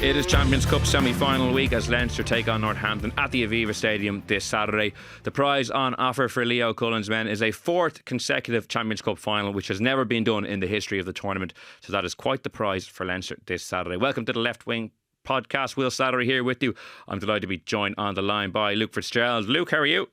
It is Champions Cup semi-final week as Leinster take on Northampton at the Aviva Stadium this Saturday. The prize on offer for Leo Cullen's men is a fourth consecutive Champions Cup final, which has never been done in the history of the tournament. So that is quite the prize for Leinster this Saturday. Welcome to the Left Wing Podcast. Will Slattery here with you. I'm delighted to be joined on the line by Luke Fitzgerald. Luke, how are you?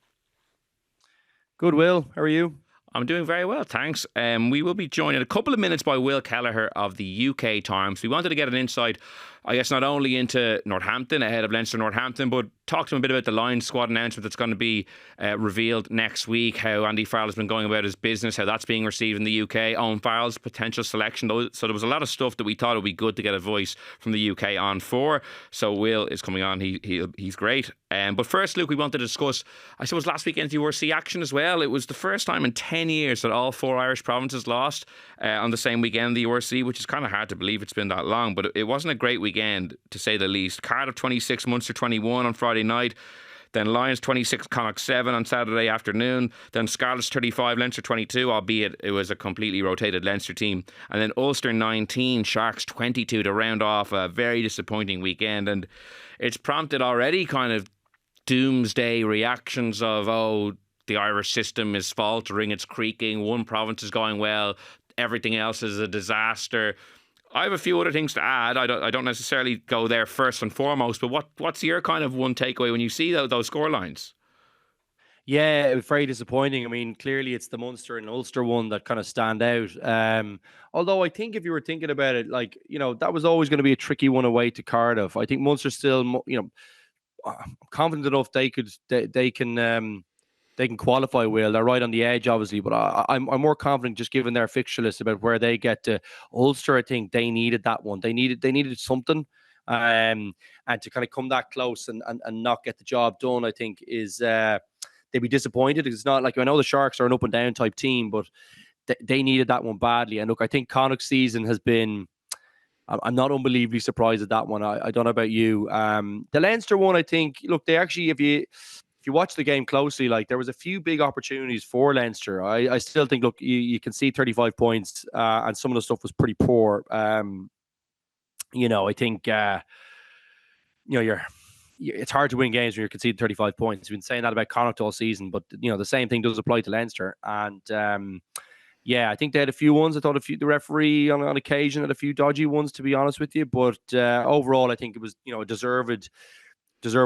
Good, Will. How are you? I'm doing very well, thanks. We will be joined in a couple of minutes by Will Kelleher of the UK Times. We wanted to get an insight, I guess, not only into Northampton ahead of Leinster Northampton, but talk to him a bit about the Lions squad announcement that's going to be revealed next week, how Andy Farrell has been going about his business, how that's being received in the UK, Owen Farrell's potential selection. So there was a lot of stuff that we thought it would be good to get a voice from the UK on for. So Will is coming on. He's great. But first, Luke, we wanted to discuss, I suppose, last weekend's URC action as well. It was the first time in 10 years that all four Irish provinces lost on the same weekend, the URC, which is kind of hard to believe it's been that long. But it wasn't a great weekend, to say the least. Cardiff 26, Munster 21 on Friday night. Then Lions 26, Connacht 7 on Saturday afternoon. Then Scarlets 35, Leinster 22, albeit it was a completely rotated Leinster team. And then Ulster 19, Sharks 22 to round off a very disappointing weekend. And it's prompted already kind of doomsday reactions of, oh, the Irish system is faltering, it's creaking, one province is going well, everything else is a disaster. I have a few other things to add. I don't necessarily go there first and foremost, but what's your kind of one takeaway when you see those scorelines? Yeah, it was very disappointing. I mean, clearly it's the Munster and Ulster one that kind of stand out. Although I think if you were thinking about it, like, that was always going to be a tricky one away to Cardiff. I think Munster still, I'm confident enough they can qualify. Will, they're right on the edge, obviously, but I'm more confident just given their fixture list about where they get to. Ulster, I think they needed that one. They needed something, and to kind of come that close and not get the job done, I think is they'd be disappointed. It's not like, I know the Sharks are an up and down type team, but they needed that one badly. And look, I think Connacht's season has been. I'm not unbelievably surprised at that one. I don't know about you. The Leinster one, I think, look, they actually, if you watch the game closely, like, there was a few big opportunities for Leinster. I still think, look, you can see 35 points and some of the stuff was pretty poor. I think, it's hard to win games when you're conceding 35 points. We've been saying that about Connacht all season, but, the same thing does apply to Leinster. And, I think they had a few ones. I thought the referee on occasion had a few dodgy ones, to be honest with you. But overall, I think it was, a deserved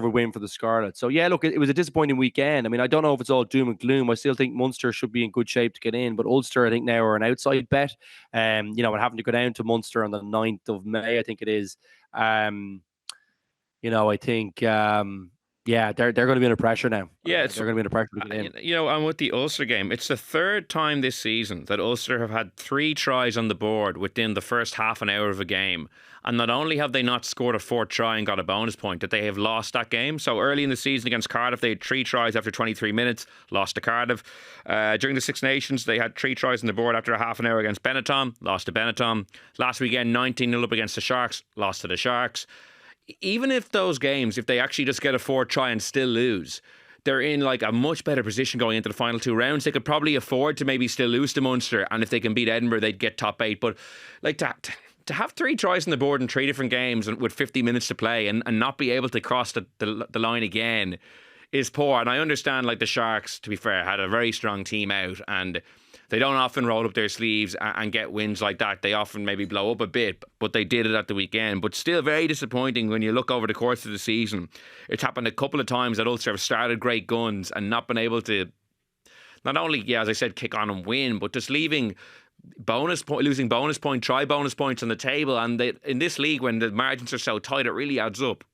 win for the Scarlets. So, yeah, look, it was a disappointing weekend. I mean, I don't know if it's all doom and gloom. I still think Munster should be in good shape to get in. But Ulster, I think, now are an outside bet. And having to go down to Munster on the 9th of May, I think it is. I think... they're going to be under pressure now. Yeah, they're going to be under pressure to get in. And with the Ulster game, it's the third time this season that Ulster have had 3 tries on the board within the first half an hour of a game. And not only have they not scored a 4th try and got a bonus point, that they have lost that game. So early in the season against Cardiff, they had 3 tries after 23 minutes, lost to Cardiff. During the Six Nations, they had 3 tries on the board after a half an hour against Benetton, lost to Benetton. Last weekend, 19-0 up against the Sharks, lost to the Sharks. Even if those games, if they actually just get a 4th try and still lose, they're in like a much better position going into the final 2 rounds. They could probably afford to maybe still lose to Munster, and if they can beat Edinburgh, they'd get top 8. But like to have 3 tries on the board in 3 different games and with 50 minutes to play and not be able to cross the line again is poor. And I understand, like, the Sharks, to be fair, had a very strong team out, and they don't often roll up their sleeves and get wins like that. They often maybe blow up a bit, but they did it at the weekend. But still very disappointing when you look over the course of the season. It's happened a couple of times that Ulster have started great guns and not been able to, not only, as I said, kick on and win, but just losing bonus points on the table. And in this league, when the margins are so tight, it really adds up.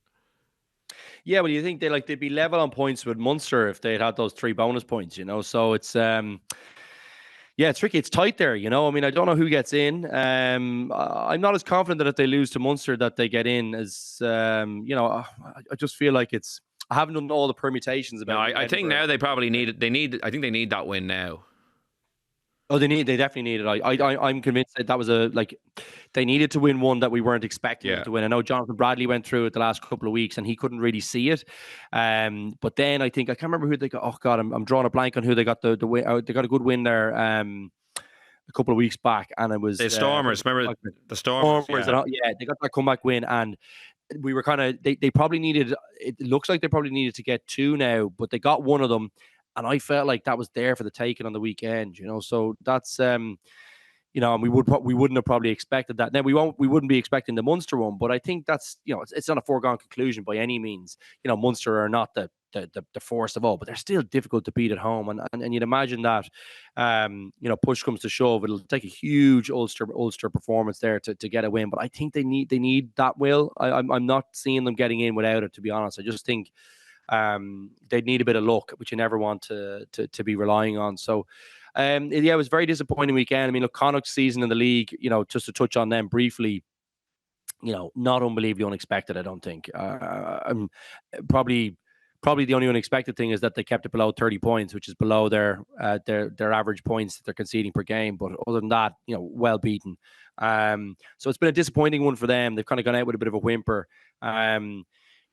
Yeah, well, you think they'd be level on points with Munster if they'd had those 3 bonus points, So it's... Yeah, it's tricky. It's tight there, I mean, I don't know who gets in. I'm not as confident that if they lose to Munster that they get in as, I just feel like it's... I haven't done all the permutations about it. I think now they probably need it. I think they need that win now. Oh, they definitely need it. I'm convinced that was they needed to win one that we weren't expecting them to win. I know Jonathan Bradley went through it the last couple of weeks and he couldn't really see it. But then I can't remember who they got. Oh God, I'm drawing a blank on who they got the win. They got a good win there a couple of weeks back, and it was the Stormers. Remember the Stormers? Yeah, they got that comeback win, and we were kind of they probably needed. It looks like they probably needed to get 2 now, but they got one of them, and I felt like that was there for the taking on the weekend. So that's and we wouldn't have probably expected that. Now we wouldn't be expecting the Munster one, but I think that's it's not a foregone conclusion by any means. Munster are not the force of all, but they're still difficult to beat at home, and you'd imagine that push comes to shove, it'll take a huge Ulster performance there to get a win. But I think they need that will. I'm not seeing them getting in without it, to be honest. I just think they'd need a bit of luck, which you never want to be relying on. So. It was a very disappointing weekend. I mean, look, Connacht's season in the league, just to touch on them briefly, not unbelievably unexpected, I don't think. Probably the only unexpected thing is that they kept it below 30 points, which is below their average points that they're conceding per game. But other than that, well beaten. So it's been a disappointing one for them. They've kind of gone out with a bit of a whimper.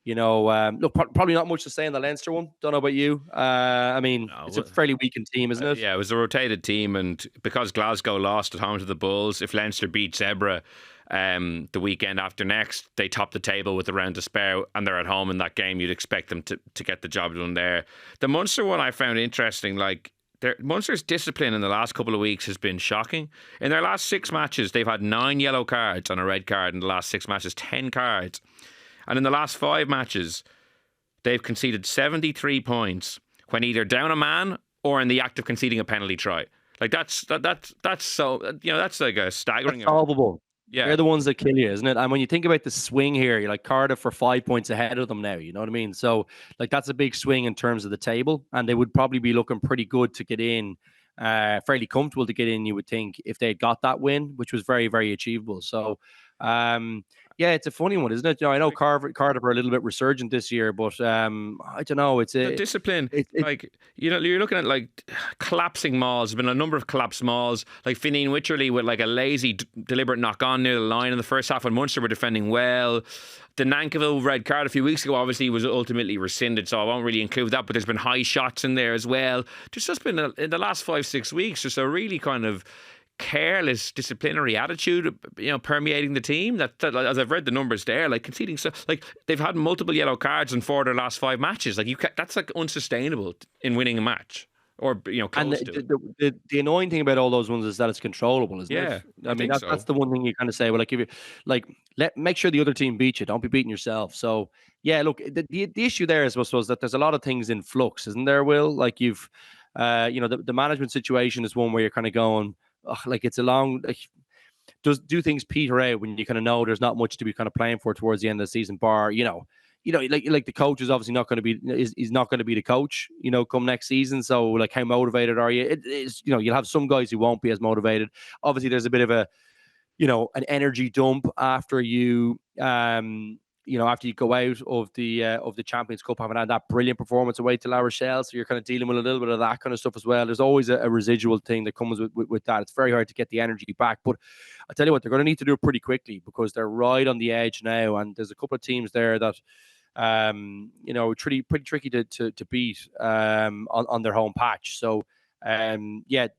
Look, probably not much to say in the Leinster one. Don't know about you. It's a fairly weakened team, isn't it? Yeah, it was a rotated team, and because Glasgow lost at home to the Bulls, if Leinster beat Zebra the weekend after next, they top the table with the round to spare, and they're at home in that game. You'd expect them to get the job done there. The Munster one I found interesting. Munster's discipline in the last couple of weeks has been shocking. In their last 6 matches, they've had 9 yellow cards and a red card in the last 6 matches, 10 cards. And in the last 5 matches, they've conceded 73 points when either down a man or in the act of conceding a penalty try. That's so that's like a staggering. That's solvable. Yeah, they're the ones that kill you, isn't it? And when you think about the swing here, you're like Cardiff for 5 points ahead of them now. You know what I mean? So that's a big swing in terms of the table, and they would probably be looking pretty good to get in, fairly comfortable to get in. You would think if they had got that win, which was very, very achievable. So. Yeah, it's a funny one, isn't it? I know Cardiff are a little bit resurgent this year, but I don't know. It's a discipline. You're looking at collapsing mauls. There's been a number of collapsed mauls, like Fineen Wycherley with a lazy, deliberate knock on near the line in the first half when Munster were defending well. The Nankivell red card a few weeks ago obviously was ultimately rescinded, so I won't really include that. But there's been high shots in there as well. There's just been in the last 5-6 weeks just a really kind of careless disciplinary attitude permeating the team that as I've read the numbers there, conceding they've had multiple yellow cards in 4 of their last 5 matches. That's unsustainable in winning a match or close and the annoying thing about all those ones is that it's controllable, isn't it? I mean that's the one thing you kind of say, well, if you make sure the other team beat you, don't be beating yourself. So yeah, look, the issue there is, I suppose, that there's a lot of things in flux, isn't there, Will? You've the management situation is one where you're kind of going, it's a long. Do things peter out when you kind of know there's not much to be kind of playing for towards the end of the season? Bar, the coach is obviously not going to be is not going to be the coach, come next season. So how motivated are you? It is, you'll have some guys who won't be as motivated. Obviously, there's a bit of a, an energy dump after you after you go out of the Champions Cup, having had that brilliant performance away to La Rochelle, so you're kind of dealing with a little bit of that kind of stuff as well. There's always a residual thing that comes with that. It's very hard to get the energy back, but I tell you what, they're going to need to do it pretty quickly because they're right on the edge now, and there's a couple of teams there that pretty tricky to beat on their home patch. So that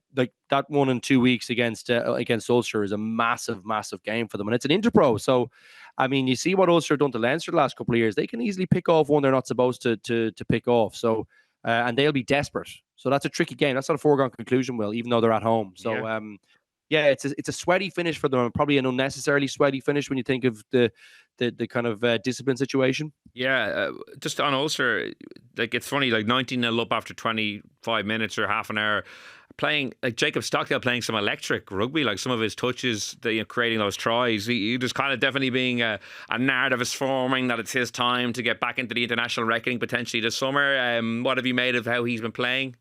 1 and 2 weeks against Ulster is a massive game for them, and it's an Interpro. So I mean, you see what Ulster have done to Leinster the last couple of years. They can easily pick off one they're not supposed to pick off. So and they'll be desperate. So that's a tricky game. That's not a foregone conclusion, Will, even though they're at home. So it's a sweaty finish for them, probably an unnecessarily sweaty finish when you think of the kind of discipline situation. Yeah, just on Ulster, it's funny, 19-0 up after 25 minutes or half an hour. Playing Jacob Stockdale playing some electric rugby, some of his touches, creating those tries. He just kind of definitely being a narrative is forming that it's his time to get back into the international reckoning potentially this summer. What have you made of how he's been playing?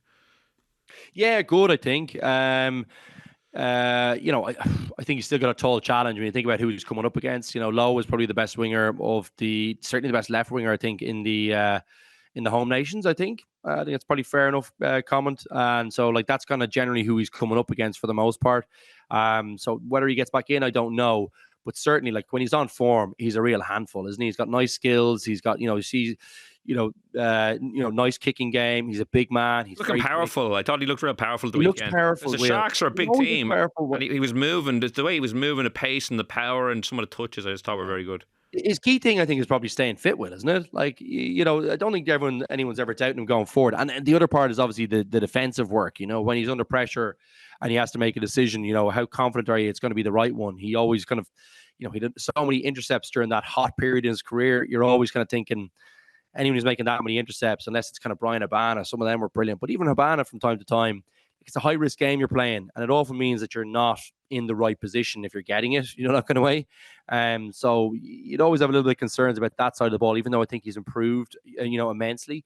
Yeah, good. I think. I think he's still got a tall challenge when you think about who he's coming up against. Lowe is probably the best winger certainly the best left winger, I think, in the home nations. I think it's probably fair enough comment. And so that's kind of generally who he's coming up against for the most part. So whether he gets back in, I don't know. But certainly, when he's on form, he's a real handful, isn't he? He's got nice skills. He's got, nice kicking game. He's a big man. He's looking powerful. I thought he looked real powerful the weekend. Looks powerful. The Sharks are a big team. And he was moving. The way he was moving, the pace and the power and some of the touches, I just thought were very good. his key thing, I think, is probably staying fit with, isn't it? Like, you know, I don't think anyone's ever doubting him going forward. And the other part is obviously the defensive work. You know, when he's under pressure and he has to make a decision, you know, how confident are you it's going to be the right one? He always kind of, you know, he did so many intercepts during that hot period in his career. You're always kind of thinking, anyone who's making that many intercepts, unless it's kind of Brian Habana, some of them were brilliant. But even Habana, from time to time, it's a high risk game you're playing, and it often means that you're not in the right position if you're getting it, you know, that kind of way. So you'd always have a little bit of concerns about that side of the ball, even though I think he's improved, you know, immensely.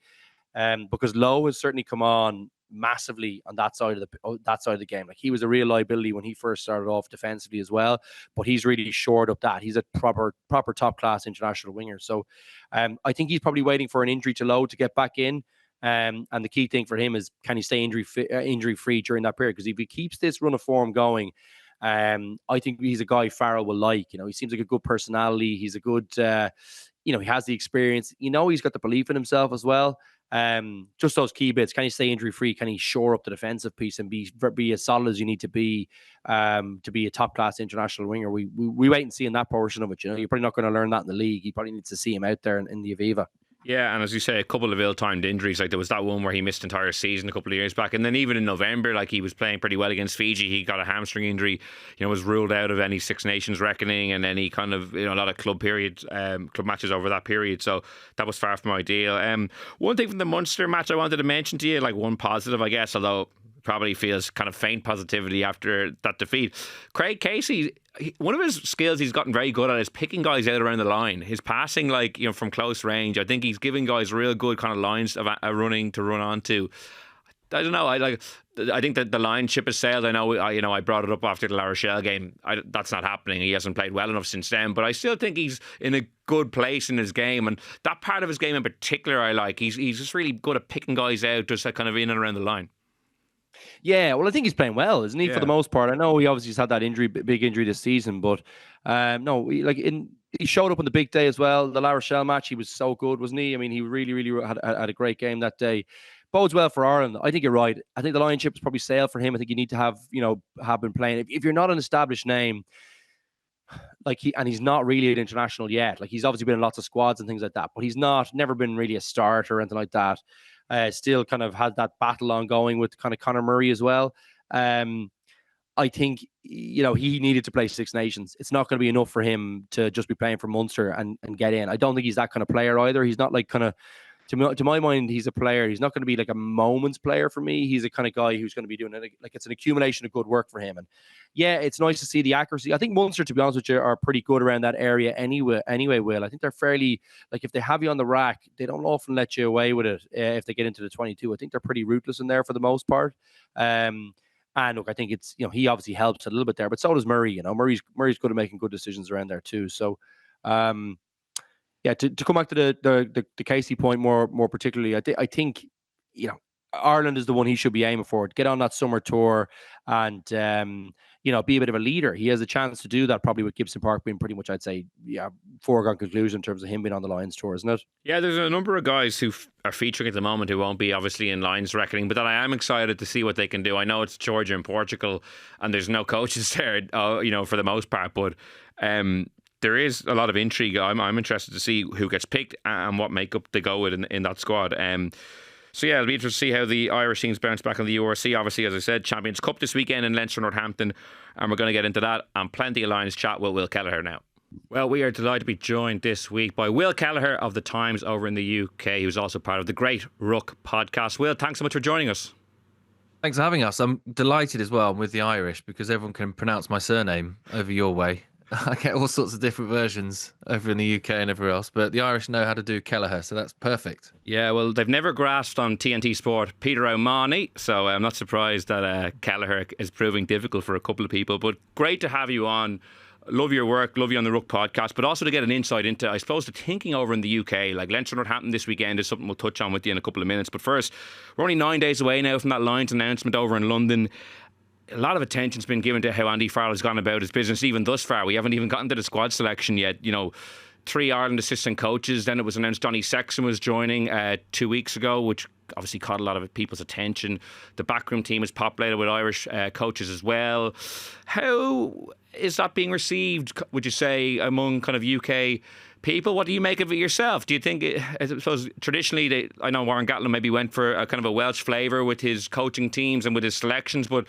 Because Lowe has certainly come on massively on that side of the game. Like, he was a real liability when he first started off defensively as well, but he's really shored up that. He's a proper top class international winger. So I think he's probably waiting for an injury to Lowe to get back in. And the key thing for him is, can he stay injury free during that period? Because if he keeps this run of form going, I think he's a guy Farrell will like. You know, he seems like a good personality. He's a good, you know, he has the experience. You know, he's got the belief in himself as well. Just those key bits. Can he stay injury free? Can he shore up the defensive piece and be as solid as you need to be a top class international winger? We wait and see in that portion of it. You know, you're probably not going to learn that in the league. You probably need to see him out there in the Aviva. Yeah, and as you say, a couple of ill-timed injuries. Like, there was that one where he missed entire season a couple of years back, and then even in November, like, he was playing pretty well against Fiji. He got a hamstring injury, you know, was ruled out of any Six Nations reckoning and any kind of, you know, a lot of club matches over that period. So that was far from ideal. One thing from the Munster match I wanted to mention to you, like one positive, I guess, although probably feels kind of faint positivity after that defeat. Craig Casey, one of his skills he's gotten very good at is picking guys out around the line. His passing, like, you know, from close range, I think he's giving guys real good kind of lines of running to run onto. I don't know. I think that the line ship has sailed. I know. I brought it up after the La Rochelle game. That's not happening. He hasn't played well enough since then. But I still think he's in a good place in his game, and that part of his game in particular, I like. He's just really good at picking guys out, just like kind of in and around the line. Yeah, well, I think he's playing well, isn't he? Yeah. For the most part. I know he obviously has had that big injury this season, but he showed up on the big day as well. The La Rochelle match, he was so good, wasn't he? I mean, he really had a great game that day. Bodes well for Ireland. I think you're right. I think the Lion ship is probably sailed for him. I think you need to have been playing. If you're not an established name, he's not really an international yet. Like, he's obviously been in lots of squads and things like that, but he's never been really a starter or anything like that. Still kind of had that battle ongoing with kind of Conor Murray as well. I think, he needed to play Six Nations. It's not going to be enough for him to just be playing for Munster and get in. I don't think he's that kind of player either. He's not like kind of, to my mind, he's a player. He's not going to be like a moments player for me. He's a kind of guy who's going to be doing it. Like, it's an accumulation of good work for him. And yeah, it's nice to see the accuracy. I think Munster, to be honest with you, are pretty good around that area anyway, Will. I think they're fairly, like, if they have you on the rack, they don't often let you away with it if they get into the 22. I think they're pretty ruthless in there for the most part. And look, I think it's, he obviously helps a little bit there, but so does Murray. Murray's good at making good decisions around there too. So, yeah, to come back to the Casey point more particularly, I think Ireland is the one he should be aiming for. Get on that summer tour and be a bit of a leader. He has a chance to do that probably with Gibson Park being pretty much, I'd say, foregone conclusion in terms of him being on the Lions tour, isn't it? Yeah, there's a number of guys who are featuring at the moment who won't be obviously in Lions reckoning, but that I am excited to see what they can do. I know it's Georgia and Portugal, and there's no coaches there, for the most part, but there is a lot of intrigue. I'm interested to see who gets picked and what makeup they go with in that squad. So yeah, it'll be interesting to see how the Irish teams bounce back on the URC. Obviously, as I said, Champions Cup this weekend in Leinster and Northampton, and we're going to get into that and plenty of Lions chat with Will Kelleher now. Well, we are delighted to be joined this week by Will Kelleher of the Times over in the UK, who's also part of the great Ruck Podcast. Will, thanks so much for joining us. Thanks for having us. I'm delighted as well with the Irish because everyone can pronounce my surname over your way. I get all sorts of different versions over in the UK and everywhere else, but the Irish know how to do Kelleher, so that's perfect. Yeah, well, they've never grasped on TNT Sport Peter O'Mahony, so I'm not surprised that Kelleher is proving difficult for a couple of people, but great to have you on. Love your work, love you on the Ruck Podcast, but also to get an insight into, I suppose, the thinking over in the UK. Like, Leinster and Northampton this weekend is something we'll touch on with you in a couple of minutes, but first, we're only 9 days away now from that Lions announcement over in London. A lot of attention's been given to how Andy Farrell has gone about his business even thus far. We haven't even gotten to the squad selection yet. 3 Ireland assistant coaches. Then it was announced Donny Sexton was joining 2 weeks ago, which obviously caught a lot of people's attention. The backroom team is populated with Irish coaches as well. How is that being received, would you say, among kind of UK people? What do you make of it yourself? Do you think, I suppose, traditionally, I know Warren Gatland maybe went for a kind of a Welsh flavour with his coaching teams and with his selections, but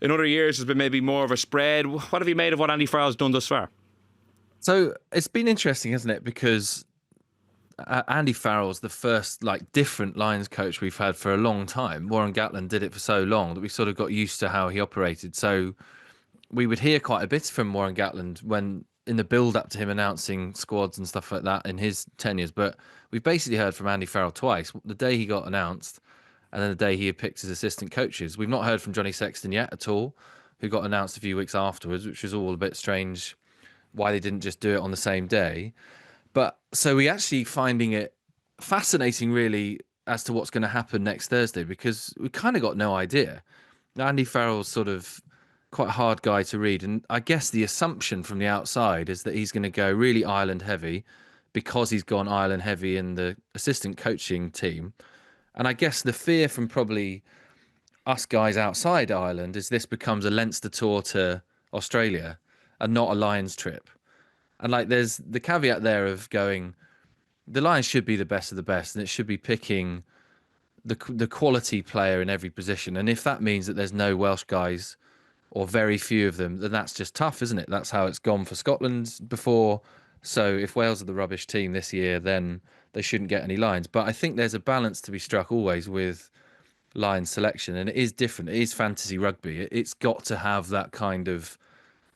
in other years there's been maybe more of a spread. What have you made of what Andy Farrell's done thus far? So it's been interesting, hasn't it? Because Andy Farrell's the first different Lions coach we've had for a long time. Warren Gatland did it for so long that we sort of got used to how he operated. So we would hear quite a bit from Warren Gatland when in the build up to him announcing squads and stuff like that in his tenures. But we've basically heard from Andy Farrell twice: the day he got announced, and then the day he had picked his assistant coaches. We've not heard from Johnny Sexton yet at all, who got announced a few weeks afterwards, which was all a bit strange. Why they didn't just do it on the same day. But so we actually finding it fascinating, really, as to what's going to happen next Thursday, because we kind of got no idea. Andy Farrell's sort of quite a hard guy to read. And I guess the assumption from the outside is that he's going to go really Ireland heavy because he's gone Ireland heavy in the assistant coaching team. And I guess the fear from probably us guys outside Ireland is this becomes a Leinster tour to Australia and not a Lions trip. And there's the caveat there of going, the Lions should be the best of the best, and it should be picking the quality player in every position. And if that means that there's no Welsh guys or very few of them, then that's just tough, isn't it? That's how it's gone for Scotland before. So if Wales are the rubbish team this year, then they shouldn't get any Lions. But I think there's a balance to be struck always with Lions selection, and it is different. It is fantasy rugby. It's got to have that kind of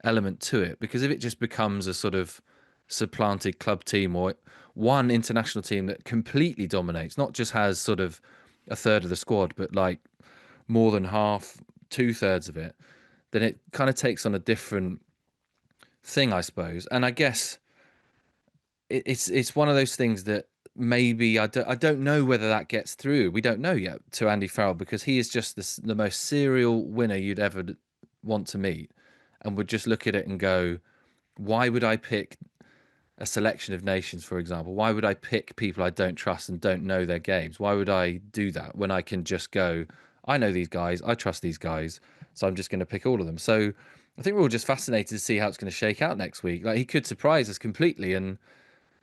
element to it, because if it just becomes a sort of supplanted club team or one international team that completely dominates, not just has sort of a third of the squad, but more than half, 2/3 of it, then it kind of takes on a different thing, I suppose. And I guess it's one of those things that maybe I don't know whether that gets through. We don't know yet to Andy Farrell, because he is just the most serial winner you'd ever want to meet, and would just look at it and go, why would I pick a selection of nations, for example? Why would I pick people I don't trust and don't know their games? Why would I do that when I can just go, I know these guys, I trust these guys, so I'm just going to pick all of them. So I think we're all just fascinated to see how it's going to shake out next week. He could surprise us completely and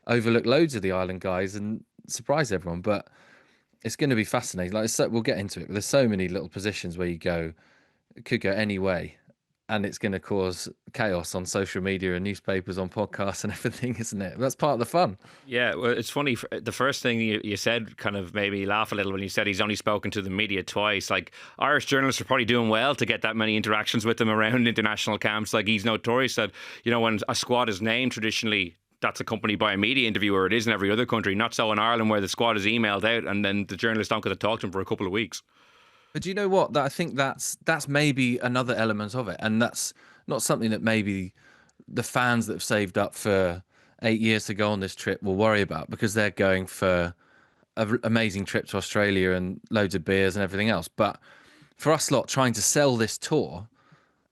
overlook loads of the Ireland guys and surprise everyone, but it's going to be fascinating. We'll get into it, but there's so many little positions where you go, it could go any way. And it's going to cause chaos on social media and newspapers, on podcasts and everything, isn't it? That's part of the fun. Yeah, well, it's funny. The first thing you said kind of made me laugh a little when you said he's only spoken to the media twice. Irish journalists are probably doing well to get that many interactions with him around international camps. He's notorious that, when a squad is named traditionally, that's accompanied by a media interview, or it is in every other country. Not so in Ireland, where the squad is emailed out and then the journalists don't get to talk to him for a couple of weeks. But do you know what? I think that's maybe another element of it, and that's not something that maybe the fans that have saved up for 8 years to go on this trip will worry about, because they're going for an amazing trip to Australia and loads of beers and everything else. But for us lot trying to sell this tour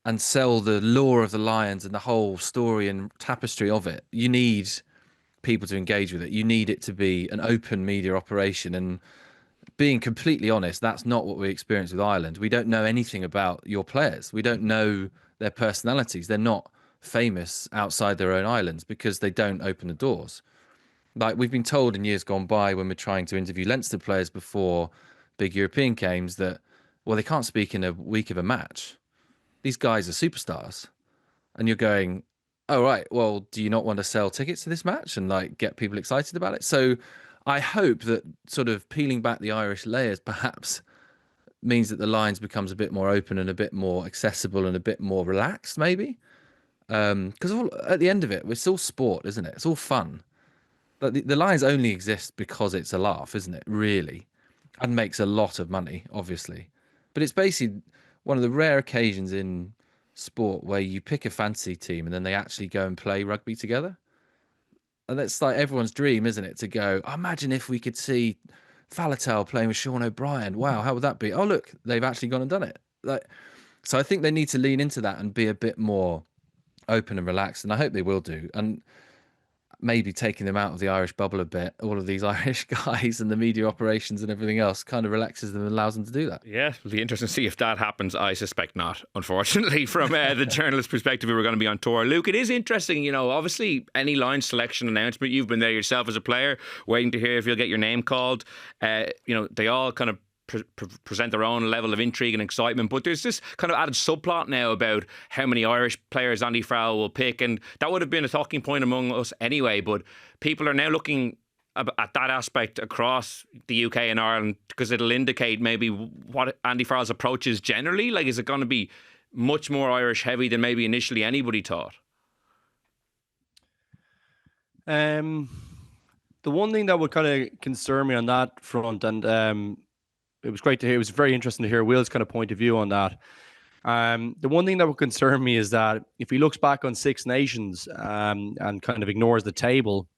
and sell the lore of the Lions and the whole story and tapestry of it, you need people to engage with it. You need it to be an open media operation, and being completely honest, that's not what we experience with Ireland. We don't know anything about your players. We don't know their personalities. They're not famous outside their own islands because they don't open the doors. We've been told in years gone by when we're trying to interview Leinster players before big European games that, well, they can't speak in a week of a match. These guys are superstars. And you're going, oh, right, well, do you not want to sell tickets to this match and get people excited about it? So I hope that sort of peeling back the Irish layers perhaps means that the Lions becomes a bit more open and a bit more accessible and a bit more relaxed, maybe. Because at the end of it, it's all sport, isn't it? It's all fun. But the Lions only exist because it's a laugh, isn't it? Really. And makes a lot of money, obviously. But it's basically one of the rare occasions in sport where you pick a fantasy team and then they actually go and play rugby together. And that's everyone's dream, isn't it? To go, imagine if we could see Faletau playing with Sean O'Brien. Wow, how would that be? Oh, look, they've actually gone and done it. So I think they need to lean into that and be a bit more open and relaxed. And I hope they will do. And maybe taking them out of the Irish bubble a bit, all of these Irish guys and the media operations and everything else kind of relaxes them and allows them to do that. Yeah, it'll be interesting to see if that happens. I suspect not, unfortunately, from the journalist perspective, we were going to be on tour. Luke, it is interesting, obviously any line selection announcement, you've been there yourself as a player, waiting to hear if you'll get your name called. They all kind of present their own level of intrigue and excitement, but there's this kind of added subplot now about how many Irish players Andy Farrell will pick, and that would have been a talking point among us anyway, but people are now looking at that aspect across the UK and Ireland because it'll indicate maybe what Andy Farrell's approach is generally. Like, is it going to be much more Irish heavy than maybe initially anybody thought? The one thing that would kind of concern me on that front, and it was great to hear. It was very interesting to hear Will's kind of point of view on that. The one thing that would concern me is that if he looks back on Six Nations and kind of ignores the table,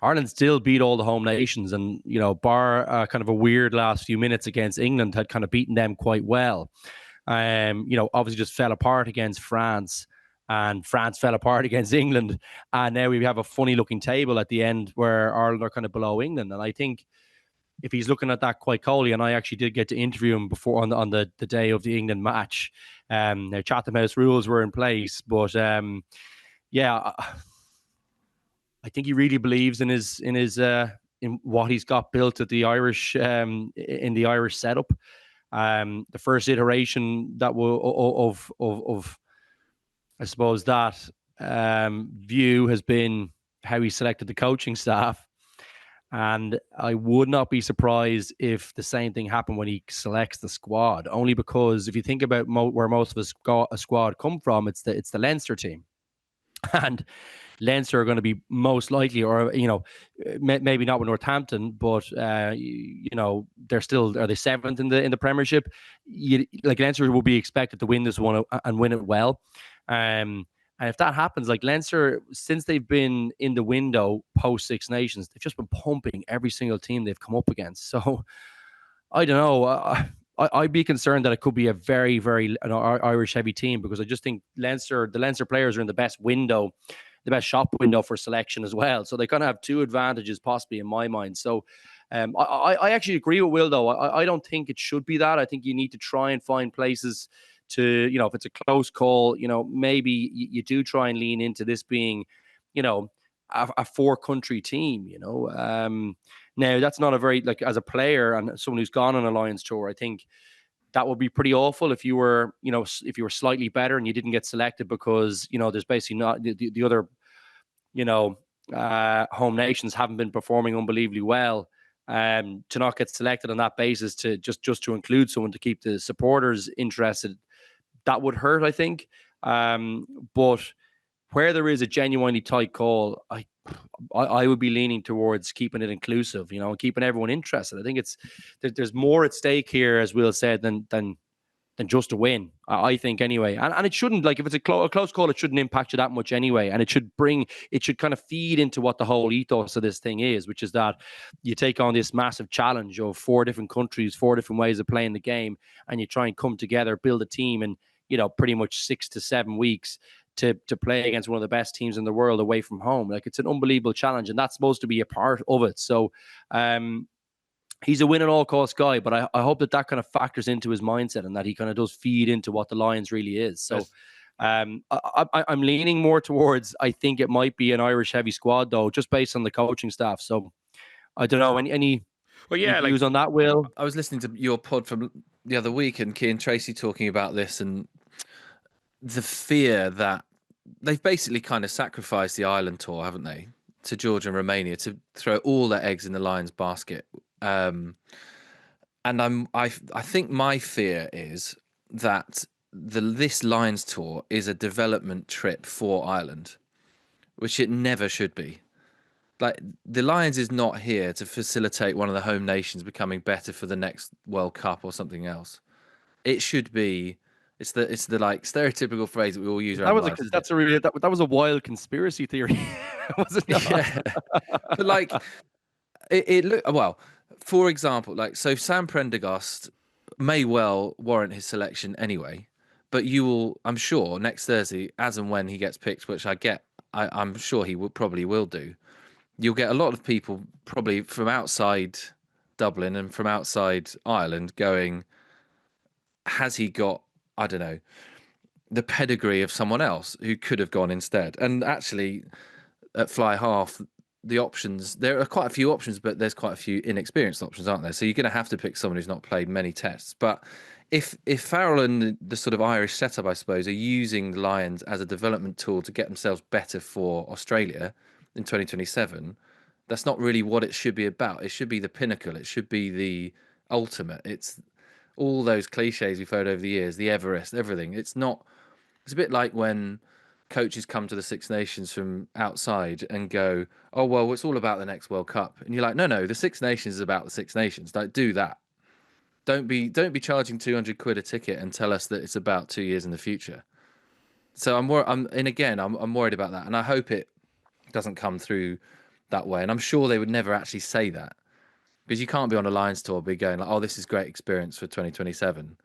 Ireland still beat all the home nations, and bar kind of a weird last few minutes against England, had kind of beaten them quite well. Obviously just fell apart against France, and France fell apart against England, and now we have a funny looking table at the end where Ireland are kind of below England. And I think if he's looking at that quite coldly, and I actually did get to interview him before on the day of the England match. Now Chatham House rules were in place, but I think he really believes in in what he's got built at the Irish in the Irish setup. The first iteration that of I suppose that view has been how he selected the coaching staff. And I would not be surprised if the same thing happened when he selects the squad, only because if you think about where most of a squad come from, it's the Leinster team. And Leinster are going to be most likely, or maybe not with Northampton, but they're still, are they seventh in the Premiership? Leinster will be expected to win this one and win it well. And if that happens, like Leinster, since they've been in the window post Six Nations, they've just been pumping every single team they've come up against. So I don't know. I'd be concerned that it could be a very, very Irish heavy team, because I just think the Leinster players are in the best shop window for selection as well. So they kind of have two advantages possibly in my mind. So I actually agree with Will, though. I don't think it should be that. I think you need to try and find places to, if it's a close call, maybe you do try and lean into this being, a four-country team, Now, that's not a very, as a player and someone who's gone on a Lions tour, I think that would be pretty awful if you were, if you were slightly better and you didn't get selected because, there's basically not the other, home nations haven't been performing unbelievably well. To not get selected on that basis, to just to include someone to keep the supporters interested, that would hurt, I think. But where there is a genuinely tight call, I would be leaning towards keeping it inclusive, and keeping everyone interested. I think there's more at stake here, as Will said, than just a win. I think anyway, and it shouldn't, if it's a close call, it shouldn't impact you that much anyway, and it should kind of feed into what the whole ethos of this thing is, which is that you take on this massive challenge of 4 different countries, 4 different ways of playing the game, and you try and come together, build a team, and pretty much 6 to 7 weeks to play against one of the best teams in the world away from home. It's an unbelievable challenge, and that's supposed to be a part of it. So he's a win at all cost guy, but I hope that kind of factors into his mindset, and that he kind of does feed into what the Lions really is. So I'm leaning more towards, I think it might be an Irish heavy squad, though, just based on the coaching staff. So I don't know, any views on that, Will? I was listening to your pod from the other week, and Cian Tracy talking about this, and the fear that they've basically kind of sacrificed the Ireland tour, haven't they, to Georgia and Romania to throw all their eggs in the Lions basket. And I think my fear is that this Lions tour is a development trip for Ireland, which it never should be. The Lions is not here to facilitate one of the home nations becoming better for the next World Cup or something else. It should be. It's the stereotypical phrase that we all use around. That was a wild conspiracy theory, was it not? Yeah. But it look well. For example, so Sam Prendergast may well warrant his selection anyway, but you will, I'm sure, next Thursday, as and when he gets picked, which I get I'm sure he probably will do. You'll get a lot of people probably from outside Dublin and from outside Ireland going, has he got, I don't know, the pedigree of someone else who could have gone instead? And actually, at fly half, the options, there are quite a few options, but there's quite a few inexperienced options, aren't there? So you're going to have to pick someone who's not played many tests. But if Farrell and the sort of Irish setup, I suppose, are using the Lions as a development tool to get themselves better for Australia in 2027, that's not really what it should be about. It should be the pinnacle. It should be the ultimate. It's all those cliches we've heard over the years, the Everest, everything. It's not. It's a bit like when coaches come to the Six Nations from outside and go, "Oh well, it's all about the next World Cup," and you're like, "No, the Six Nations is about the Six Nations. Like, do that. Don't be charging 200 quid a ticket and tell us that it's about 2 years in the future." So I'm worried about that, and I hope it doesn't come through that way. And I'm sure they would never actually say that, because you can't be on a Lions tour be going like, "Oh, this is great experience for 2027."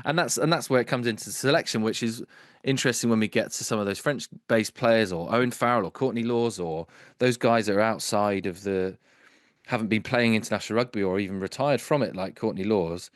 And that's where it comes into the selection, which is interesting when we get to some of those French-based players, or Owen Farrell or Courtney Laws, or those guys that are outside of haven't been playing international rugby or even retired from it, like Courtney Laws.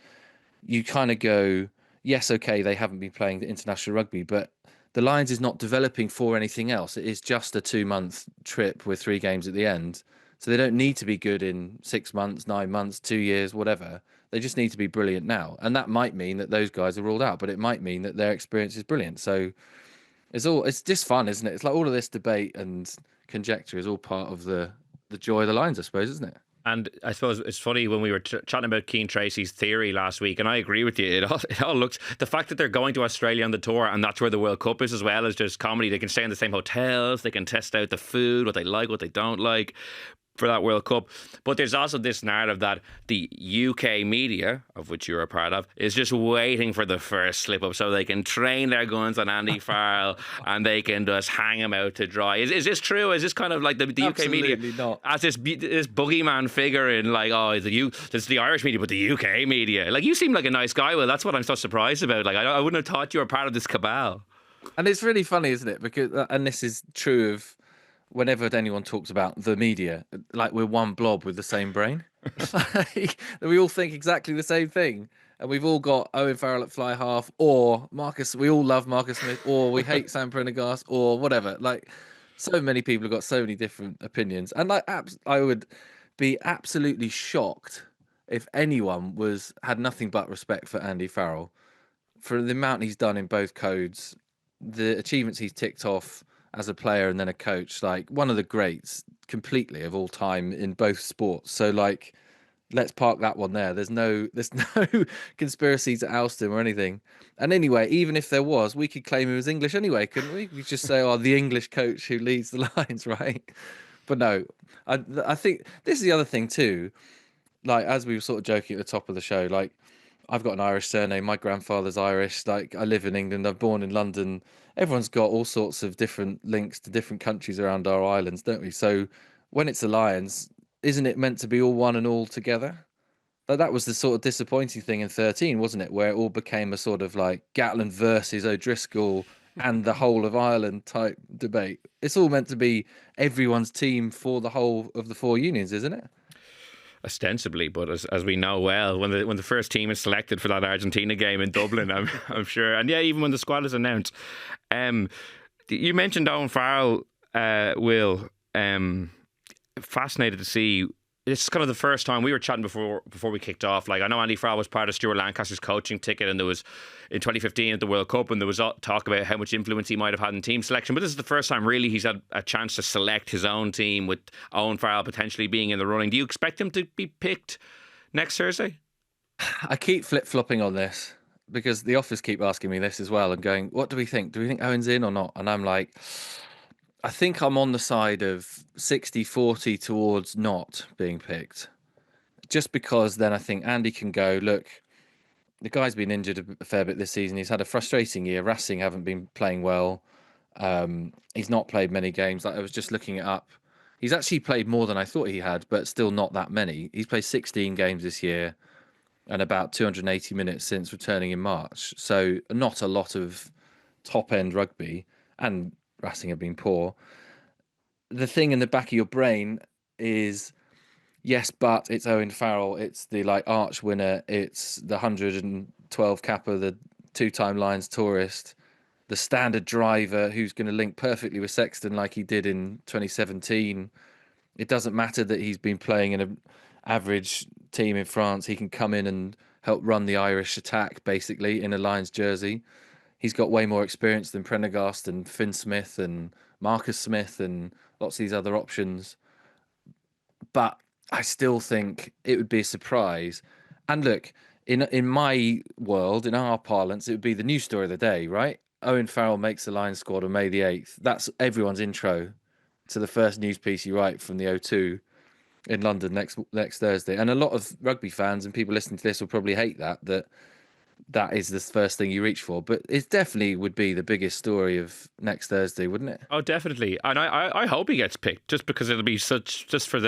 You kind of go, yes, okay, they haven't been playing the international rugby, but the Lions is not developing for anything else. It is just a 2-month trip with 3 games at the end. So they don't need to be good in 6 months, 9 months, 2 years, whatever. They just need to be brilliant now. And that might mean that those guys are ruled out, but it might mean that their experience is brilliant. So it's just fun, isn't it? It's like all of this debate and conjecture is all part of the joy of the Lions, I suppose, isn't it? And I suppose it's funny when we were chatting about Keane Tracy's theory last week, and I agree with you. It all looks, the fact that they're going to Australia on the tour, and that's where the World Cup is as well, is just comedy. They can stay in the same hotels, they can test out the food, what they like, what they don't like for that World Cup. But there's also this narrative that the UK media, of which you're a part of, is just waiting for the first slip up so they can train their guns on Andy Farrell and they can just hang him out to dry. Is this true? Is this kind of like the UK media not. as this boogeyman figure in like, oh, it's the Irish media, but the UK media? Like, you seem like a nice guy, Will. That's what I'm so surprised about. Like, I wouldn't have thought you were part of this cabal. And it's really funny, isn't it? Because, and this is true of whenever anyone talks about the media, like we're one blob with the same brain. Like, we all think exactly the same thing. And we've all got Owen Farrell at fly half, or Marcus, we all love Marcus Smith, or we hate Sam Prendergast, or whatever. Like, so many people have got so many different opinions. And like, I would be absolutely shocked if anyone had nothing but respect for Andy Farrell, for the amount he's done in both codes, the achievements he's ticked off as a player and then a coach, like one of the greats completely of all time in both sports. So like, let's park that one there. There's no conspiracy to oust him or anything. And anyway, even if there was, we could claim he was English anyway, couldn't we? We just say, oh, the English coach who leads the Lions, right? But no, I think this is the other thing too. Like, as we were sort of joking at the top of the show, like, I've got an Irish surname. My grandfather's Irish. Like, I live in England. I'm born in London. Everyone's got all sorts of different links to different countries around our islands, don't we? So when it's the Lions, isn't it meant to be all one and all together? Like, that was the sort of disappointing thing in 13, wasn't it? Where it all became a sort of like Gatland versus O'Driscoll and the whole of Ireland type debate. It's all meant to be everyone's team for the whole of the 4 unions, isn't it? Ostensibly, but as we know well, when the first team is selected for that Argentina game in Dublin, I'm sure, and yeah, even when the squad is announced, you mentioned Owen Farrell, Will. Fascinated to see. It's kind of the first time we were chatting before we kicked off. Like, I know Andy Farrell was part of Stuart Lancaster's coaching ticket, and there was in 2015 at the World Cup, and there was talk about how much influence he might have had in team selection. But this is the first time really he's had a chance to select his own team, with Owen Farrell potentially being in the running. Do you expect him to be picked next Thursday? I keep flip-flopping on this because the office keep asking me this as well and going, what do we think? Do we think Owen's in or not? And I'm like, I think I'm on the side of 60-40 towards not being picked. Just because then I think Andy can go, look, the guy's been injured a fair bit this season. He's had a frustrating year. Racing haven't been playing well. He's not played many games. Like, I was just looking it up. He's actually played more than I thought he had, but still not that many. He's played 16 games this year and about 280 minutes since returning in March. So not a lot of top-end rugby. And Racing have been poor. The thing in the back of your brain is, yes, but it's Owen Farrell. It's the arch winner. It's the 112 capper, the 2-time Lions tourist, the standard driver who's going to link perfectly with Sexton like he did in 2017. It doesn't matter that he's been playing in an average team in France. He can come in and help run the Irish attack, basically, in a Lions jersey. He's got way more experience than Prendergast and Finn Smith and Marcus Smith and lots of these other options. But I still think it would be a surprise. And look, in my world, in our parlance, it would be the news story of the day, right? Owen Farrell makes the Lions squad on May the 8th. That's everyone's intro to the first news piece you write from the O2 in London next Thursday. And a lot of rugby fans and people listening to this will probably hate that is the first thing you reach for, but it definitely would be the biggest story of next Thursday, wouldn't it? Oh, definitely. And I hope he gets picked, just because it'll be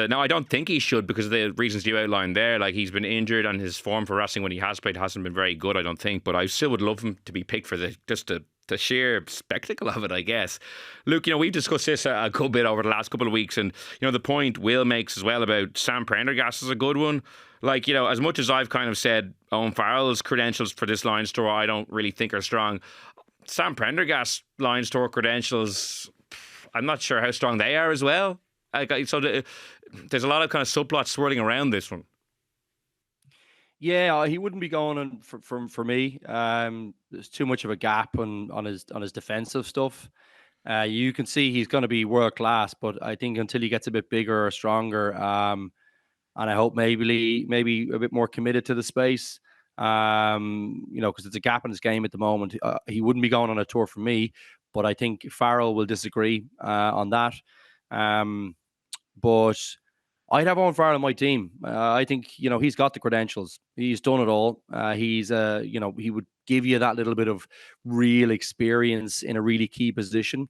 now, I don't think he should, because of the reasons you outlined there. Like, he's been injured and his form for wrestling when he has played hasn't been very good, I don't think, but I still would love him to be picked for the sheer spectacle of it, I guess. Luke, we've discussed this a good bit over the last couple of weeks, and the point Will makes as well about Sam Prendergast is a good one. Like, as much as I've kind of said Owen Farrell's credentials for this Lions tour I don't really think are strong, Sam Prendergast's Lions tour credentials, I'm not sure how strong they are as well. There's a lot of kind of subplots swirling around this one. Yeah, he wouldn't be going on for me. There's too much of a gap on his defensive stuff. You can see he's going to be world class, but I think until he gets a bit bigger or stronger, and I hope maybe a bit more committed to the space, because it's a gap in his game at the moment. He wouldn't be going on a tour for me, but I think Farrell will disagree on that. But I'd have Owen Farrell on my team. I think, he's got the credentials. He's done it all. He would give you that little bit of real experience in a really key position.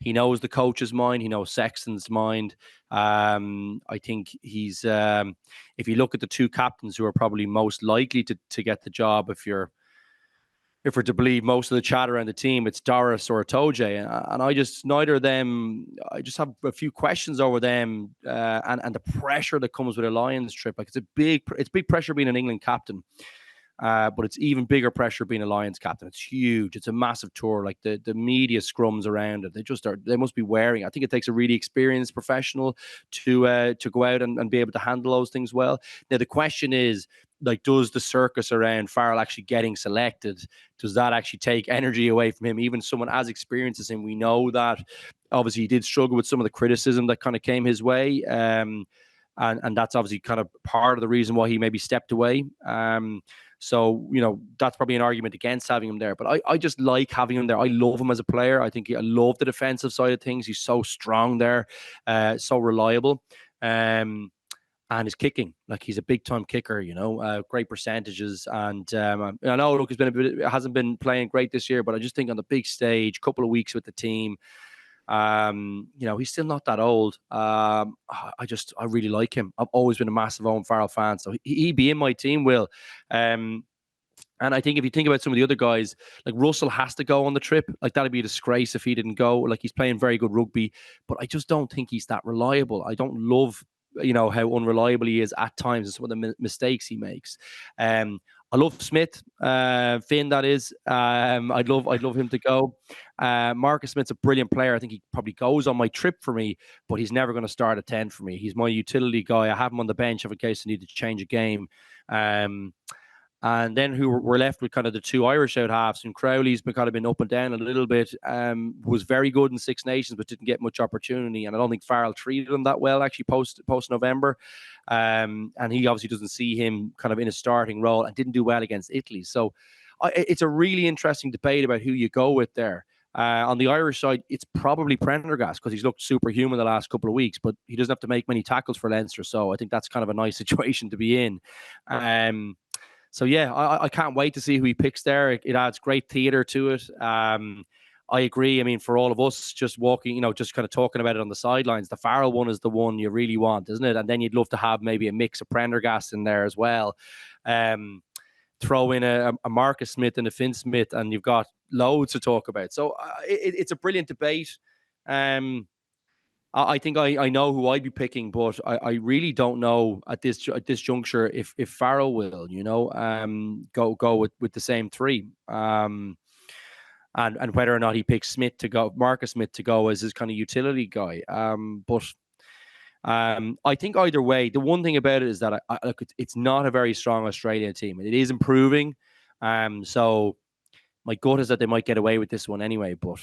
He knows the coach's mind. He knows Sexton's mind. I think he's, if you look at the two captains who are probably most likely to get the job, if we're to believe most of the chat around the team, it's Doris or Itoje. And neither of them, I just have a few questions over them and the pressure that comes with a Lions trip. Like, it's big pressure being an England captain. But it's even bigger pressure being a Lions captain. It's huge. It's a massive tour. Like, the media scrums around it. They must be wearing. I think it takes a really experienced professional to go out and be able to handle those things well. Now, the question is, like, does the circus around Farrell actually getting selected, does that actually take energy away from him? Even someone as experienced as him, we know that obviously he did struggle with some of the criticism that kind of came his way. And that's obviously kind of part of the reason why he maybe stepped away. So, that's probably an argument against having him there. But I just like having him there. I love him as a player. I love the defensive side of things. He's so strong there, so reliable. And his kicking, like, he's a big-time kicker, great percentages. And I know, look, hasn't been playing great this year, but I just think on the big stage, couple of weeks with the team, he's still not that old. I really like him. I've always been a massive Owen Farrell fan, so he'd be in my team, Will. And I think if you think about some of the other guys, like Russell has to go on the trip. Like, that'd be a disgrace if he didn't go. Like, he's playing very good rugby, but I just don't think he's that reliable. I don't love, how unreliable he is at times and some of the mistakes he makes. I love Smith, Finn, that is. I'd love him to go. Marcus Smith's a brilliant player. I think he probably goes on my trip for me, but he's never going to start at 10 for me. He's my utility guy. I have him on the bench in case I need to change a game. And then we're left with kind of the two Irish out halves, and Crowley's been up and down a little bit. Was very good in Six Nations, but didn't get much opportunity. And I don't think Farrell treated him that well, actually, post November. And he obviously doesn't see him kind of in a starting role, and didn't do well against Italy. So it's a really interesting debate about who you go with there. On the Irish side, it's probably Prendergast, because he's looked superhuman the last couple of weeks, but he doesn't have to make many tackles for Leinster. So I think that's kind of a nice situation to be in. So, yeah, I can't wait to see who he picks there. It adds great theatre to it. I agree. I mean, for all of us just walking, just kind of talking about it on the sidelines, the Farrell one is the one you really want, isn't it? And then you'd love to have maybe a mix of Prendergast in there as well. Throw in a Marcus Smith and a Finn Smith, and you've got loads to talk about. So it's a brilliant debate. I think I know who I'd be picking, but I really don't know at this juncture if Farrell will, go with the same three. And whether or not he picks Marcus Smith to go as his kind of utility guy. But I think either way, the one thing about it is that look, it's not a very strong Australian team. It is improving. So my gut is that they might get away with this one anyway. But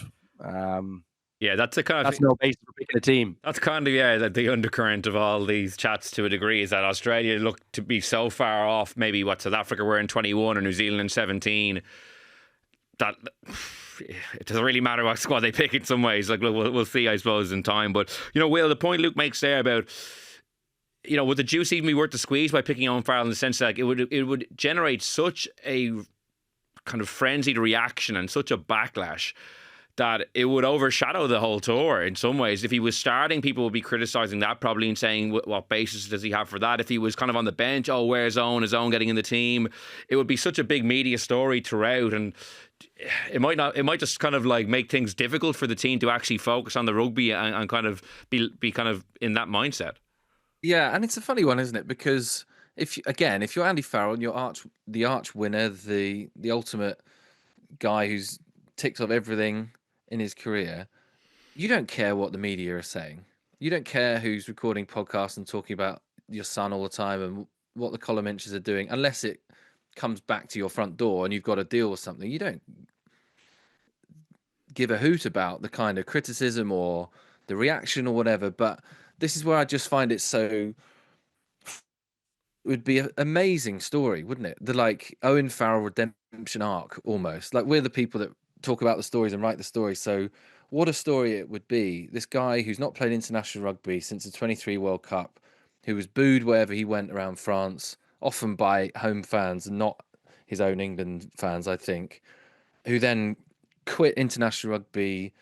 yeah, that's no basis for picking a team. That's kind of the undercurrent of all these chats to a degree, is that Australia look to be so far off. Maybe what South Africa were in 21 or New Zealand in 17. That it doesn't really matter what squad they pick in some ways. Like we'll see, I suppose, in time. But Will, the point Luke makes there about would the juice even be worth the squeeze by picking Owen Farrell, in the sense that it would generate such a kind of frenzied reaction and such a backlash that it would overshadow the whole tour in some ways. If he was starting, people would be criticising that probably and saying, what basis does he have for that? If he was kind of on the bench, where's Owen? Is Owen getting in the team? It would be such a big media story throughout, and it might just kind of like make things difficult for the team to actually focus on the rugby and kind of be kind of in that mindset. Yeah, and it's a funny one, isn't it? Because if you're Andy Farrell and you're the arch winner, the ultimate guy who's ticked off everything in his career, you don't care what the media are saying. You don't care who's recording podcasts and talking about your son all the time and what the column inches are doing, unless it comes back to your front door and you've got to deal with something. You don't give a hoot about the kind of criticism or the reaction or whatever. But this is where I just find it so... It would be an amazing story, wouldn't it? The Owen Farrell redemption arc, almost. Like, we're the people that talk about the stories and write the stories. So what a story it would be. This guy who's not played international rugby since the 23 World Cup, who was booed wherever he went around France, often by home fans and not his own England fans, I think, who then quit international rugby.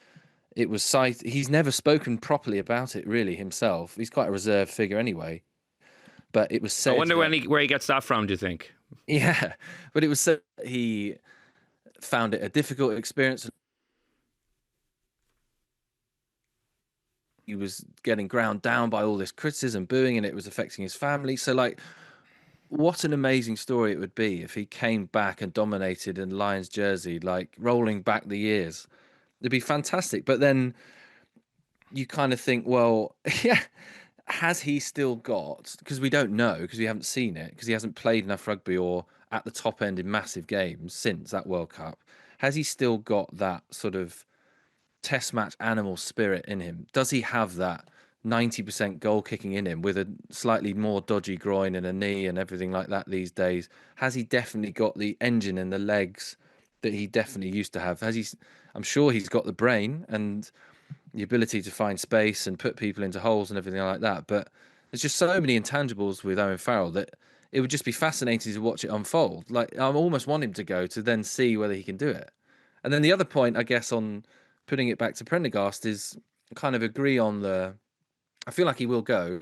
It was he's never spoken properly about it really himself. He's quite a reserved figure anyway. But it was said... I wonder where he gets that from, do you think? Yeah, but it was said he found it a difficult experience. He was getting ground down by all this criticism, booing, and it was affecting his family. So, what an amazing story it would be if he came back and dominated in Lions jersey, rolling back the years. It'd be fantastic. But then you kind of think, well, yeah... Has he still got, because we don't know, because we haven't seen it, because he hasn't played enough rugby or at the top end in massive games since that World Cup, has he still got that sort of test match animal spirit in him? Does he have that 90% goal kicking in him with a slightly more dodgy groin and a knee and everything like that these days? Has he definitely got the engine and the legs that he definitely used to have? I'm sure he's got the brain and the ability to find space and put people into holes and everything like that. But there's just so many intangibles with Owen Farrell that it would just be fascinating to watch it unfold. I almost want him to go to then see whether he can do it. And then the other point, I guess, on putting it back to Prendergast is kind of agree on I feel like he will go.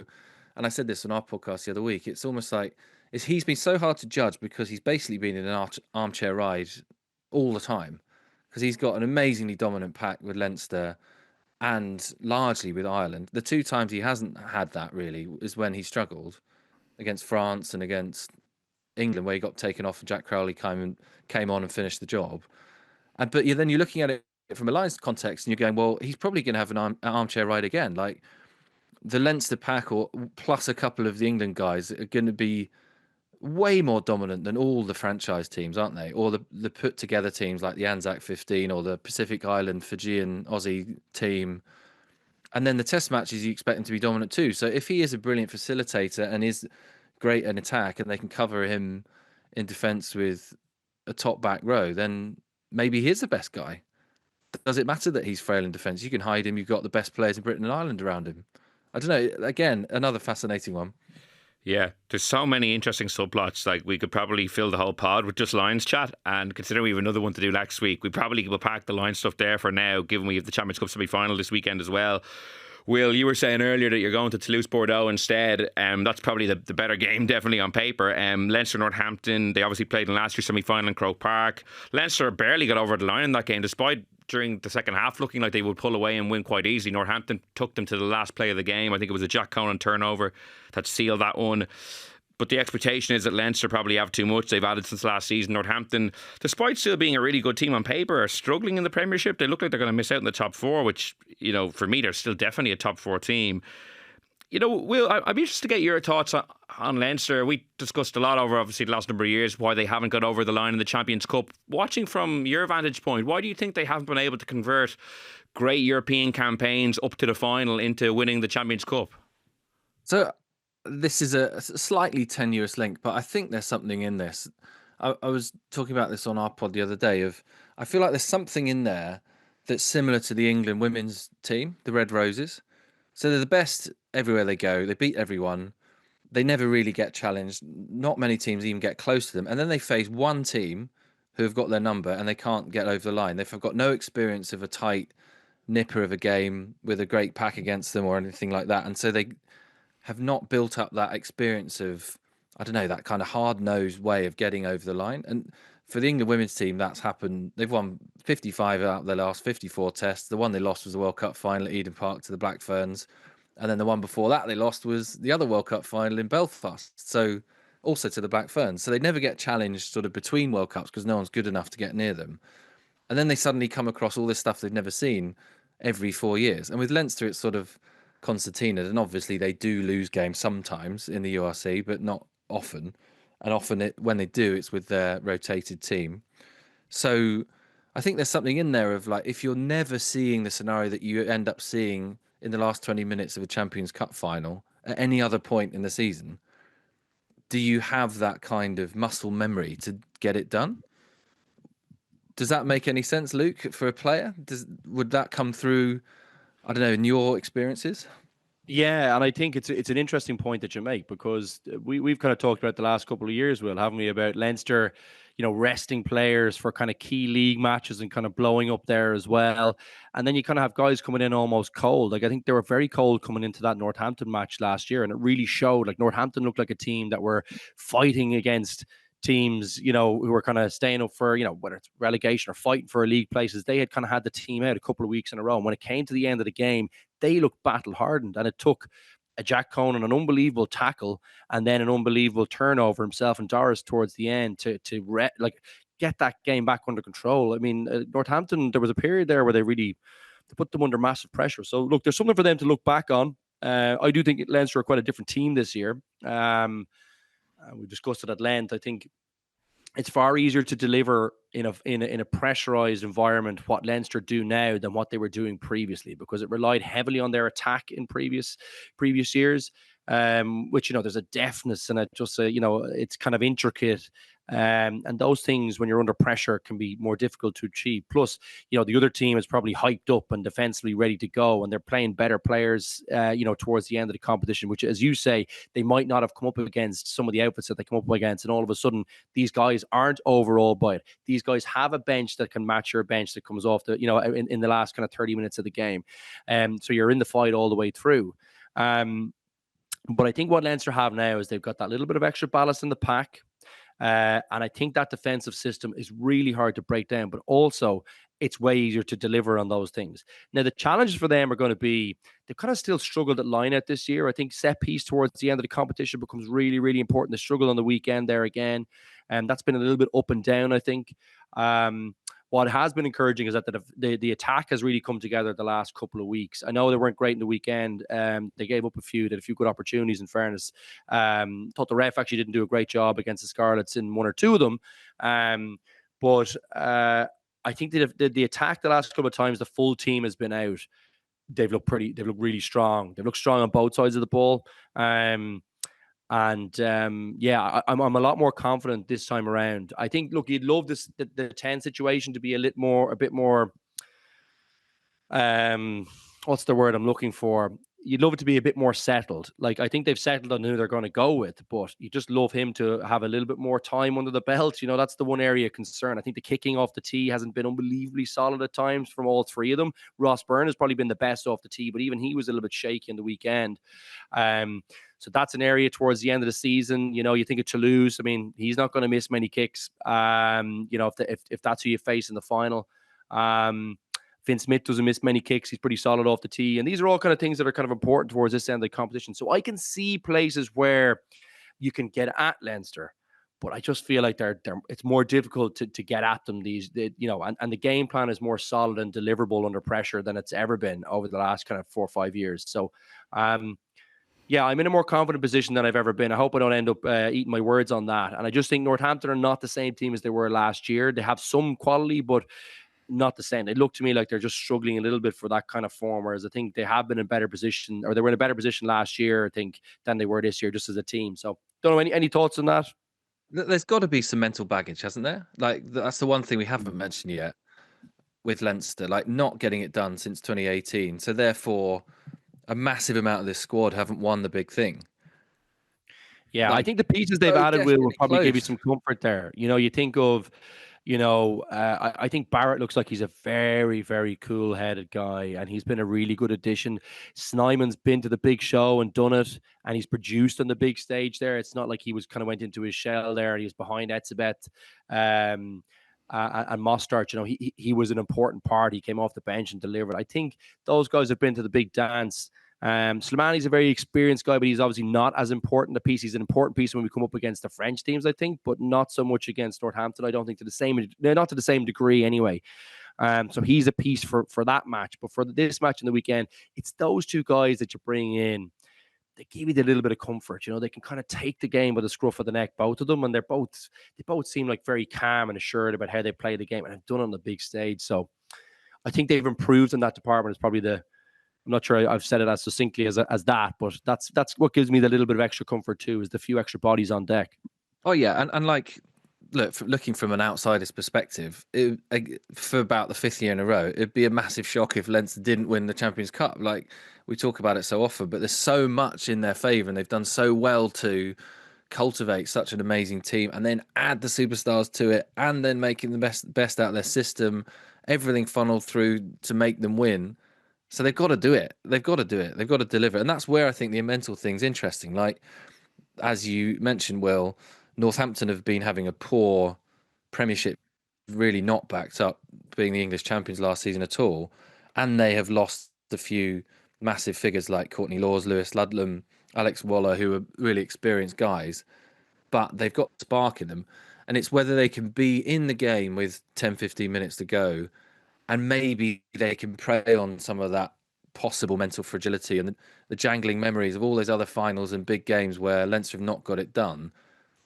And I said this on our podcast the other week. It's almost like he's been so hard to judge because he's basically been in an armchair ride all the time, because he's got an amazingly dominant pack with Leinster and largely with Ireland. The two times he hasn't had that really is when he struggled against France and against England, where he got taken off and Jack Crowley came on and finished the job. But then you're looking at it from a Lions context and you're going, well, he's probably going to have an armchair ride again. Like, the Leinster pack or plus a couple of the England guys are going to be way more dominant than all the franchise teams, aren't they? Or the put together teams like the Anzac 15 or the Pacific Island Fijian Aussie team. And then the test matches, you expect him to be dominant too. So if he is a brilliant facilitator and is great in attack and they can cover him in defence with a top back row, then maybe he is the best guy. Does it matter that he's frail in defence? You can hide him. You've got the best players in Britain and Ireland around him. I don't know. Again, another fascinating one. Yeah, there's so many interesting subplots. Like, we could probably fill the whole pod with just Lions chat, and considering we have another one to do next week, we probably will pack the Lions stuff there for now, given we have the Champions Cup semi-final this weekend as well. Will, you were saying earlier that you're going to Toulouse-Bordeaux instead. That's probably the better game, definitely on paper. Leinster Northampton, they obviously played in last year's semi-final in Croke Park. Leinster barely got over the line in that game, despite during the second half looking like they would pull away and win quite easily. Northampton took them to the last play of the game. I think it was a Jack Conan turnover that sealed that one. But the expectation is that Leinster probably have too much. They've added since last season. Northampton, despite still being a really good team on paper, are struggling in the Premiership. They look like they're going to miss out in the top four, which, for me, they're still definitely a top four team. Will, I'd be interested to get your thoughts on Leinster. We discussed a lot over, obviously, the last number of years, why they haven't got over the line in the Champions Cup. Watching from your vantage point, why do you think they haven't been able to convert great European campaigns up to the final into winning the Champions Cup? So this is a slightly tenuous link, but I think there's something in this. I was talking about this on our pod the other day. I feel like there's something in there that's similar to the England women's team, the Red Roses. So they're the best everywhere they go. They beat everyone. They never really get challenged. Not many teams even get close to them. And then they face one team who have got their number and they can't get over the line. They've got no experience of a tight nipper of a game with a great pack against them or anything like that. And so they have not built up that experience of, I don't know, that kind of hard-nosed way of getting over the line. And for the England women's team, that's happened. They've won 55 out of their last 54 tests. The one they lost was the World Cup final at Eden Park to the Black Ferns. And then the one before that they lost was the other World Cup final in Belfast. So also to the Black Ferns. So they never get challenged sort of between World Cups because no one's good enough to get near them. And then they suddenly come across all this stuff they've never seen every 4 years. And with Leinster, it's sort of concertina, and obviously they do lose games sometimes in the URC, but not often. And often when they do, it's with their rotated team. So I think there's something in there of like, if you're never seeing the scenario that you end up seeing in the last 20 minutes of a Champions Cup final at any other point in the season, do you have that kind of muscle memory to get it done? Does that make any sense, Luke, for a player? Would that come through, I don't know, in your experiences? Yeah, and I think it's an interesting point that you make, because we've kind of talked about the last couple of years, Will, haven't we, about Leinster, resting players for kind of key league matches and kind of blowing up there as well. And then you kind of have guys coming in almost cold. Like, I think they were very cold coming into that Northampton match last year, and it really showed. Like, Northampton looked like a team that were fighting against teams, who were kind of staying up for, whether it's relegation or fighting for league places. They had kind of had the team out a couple of weeks in a row. And when it came to the end of the game, they looked battle hardened, and it took a Jack Conan, an unbelievable tackle, and then an unbelievable turnover himself and Doris towards the end to get that game back under control. I mean, Northampton, there was a period there where they put them under massive pressure. So look, there's something for them to look back on. I do think Leinster are quite a different team this year. We discussed it at length. I think it's far easier to deliver in a pressurized environment what Leinster do now than what they were doing previously, because it relied heavily on their attack in previous years, which, there's a deftness and it's kind of intricate. And those things, when you're under pressure, can be more difficult to achieve. Plus, the other team is probably hyped up and defensively ready to go, and they're playing better players, towards the end of the competition, which, as you say, they might not have come up against some of the outfits that they come up against. And all of a sudden, these guys aren't overawed by it. These guys have a bench that can match your bench that comes off the, in the last kind of 30 minutes of the game. So you're in the fight all the way through. But I think what Leinster have now is they've got that little bit of extra ballast in the pack. And I think that defensive system is really hard to break down, but also it's way easier to deliver on those things. Now, the challenges for them are going to be, they've kind of still struggled at line-out this year. I think set piece towards the end of the competition becomes really, really important. They struggled on the weekend there again, and that's been a little bit up and down, I think. What has been encouraging is that the attack has really come together the last couple of weeks. I know they weren't great in the weekend. They gave up a few good opportunities, in fairness. Thought the ref actually didn't do a great job against the Scarlets in one or two of them. But I think the attack the last couple of times the full team has been out, they've looked really strong. They've looked strong on both sides of the ball. I'm a lot more confident this time around. I think, look, you'd love the 10 situation to be a bit more, what's the word I'm looking for? you'd love it to be a bit more settled. Like, I think they've settled on who they're going to go with, but you just love him to have a little bit more time under the belt. You know, that's the one area of concern. I think the kicking off the tee hasn't been unbelievably solid at times from all three of them. Ross Byrne has probably been the best off the tee, but even he was a little bit shaky on the weekend. So that's an area towards the end of the season. You know, you think of Toulouse. I mean, he's not going to miss many kicks. You know, if that's who you face in the final. Finn Smith doesn't miss many kicks. He's pretty solid off the tee. And these are all kind of things that are kind of important towards this end of the competition. So I can see places where you can get at Leinster, but I just feel like it's more difficult to get at them. And the game plan is more solid and deliverable under pressure than it's ever been over the last kind of 4 or 5 years. So, yeah, I'm in a more confident position than I've ever been. I hope I don't end up eating my words on that. And I just think Northampton are not the same team as they were last year. They have some quality, but not the same. They look to me like they're just struggling a little bit for that kind of form, whereas I think they have been in better position, or they were in a better position last year, I think, than they were this year, just as a team. So, don't know, any thoughts on that? There's got to be some mental baggage, hasn't there? Like, that's the one thing we haven't mentioned yet with Leinster, like not getting it done since 2018. So therefore, a massive amount of this squad haven't won the big thing. Yeah, I think the pieces they've added will probably give you some comfort there. You know, you think of, I think Barrett looks like he's a very, very cool-headed guy, and he's been a really good addition. Snyman's been to the big show and done it, and he's produced on the big stage there. It's not like he was kind of went into his shell there and he was behind Etzebeth and Mostert. You know, he was an important part. He came off the bench and delivered. I think those guys have been to the big dance. Slimani's a very experienced guy, but he's obviously not as important a piece. He's an important piece when we come up against the French teams, I think, but not so much against Northampton. I don't think not to the same degree anyway. So he's a piece for that match. But for this match in the weekend, it's those two guys that you bring in. They give you a little bit of comfort. You know, they can kind of take the game by the scruff of the neck, both of them, and they both seem like very calm and assured about how they play the game, and have done it on the big stage. So I think they've improved in that department. It's probably I'm not sure I've said it as succinctly as that, but that's what gives me the little bit of extra comfort too, is the few extra bodies on deck. Oh yeah, and like, looking from an outsider's perspective, for about the 5th year in a row, it'd be a massive shock if Leinster didn't win the Champions Cup. Like, we talk about it so often, but there's so much in their favour, and they've done so well to cultivate such an amazing team, and then add the superstars to it, and then making the best out of their system, everything funneled through to make them win. So they've got to do it. They've got to do it. They've got to deliver. And that's where I think the mental thing's interesting. Like, as you mentioned, Will, Northampton have been having a poor Premiership, really not backed up being the English champions last season at all. And they have lost a few massive figures like Courtney Laws, Lewis Ludlam, Alex Waller, who are really experienced guys. But they've got spark in them. And it's whether they can be in the game with 10, 15 minutes to go, and maybe they can prey on some of that possible mental fragility and the jangling memories of all those other finals and big games where Leinster have not got it done.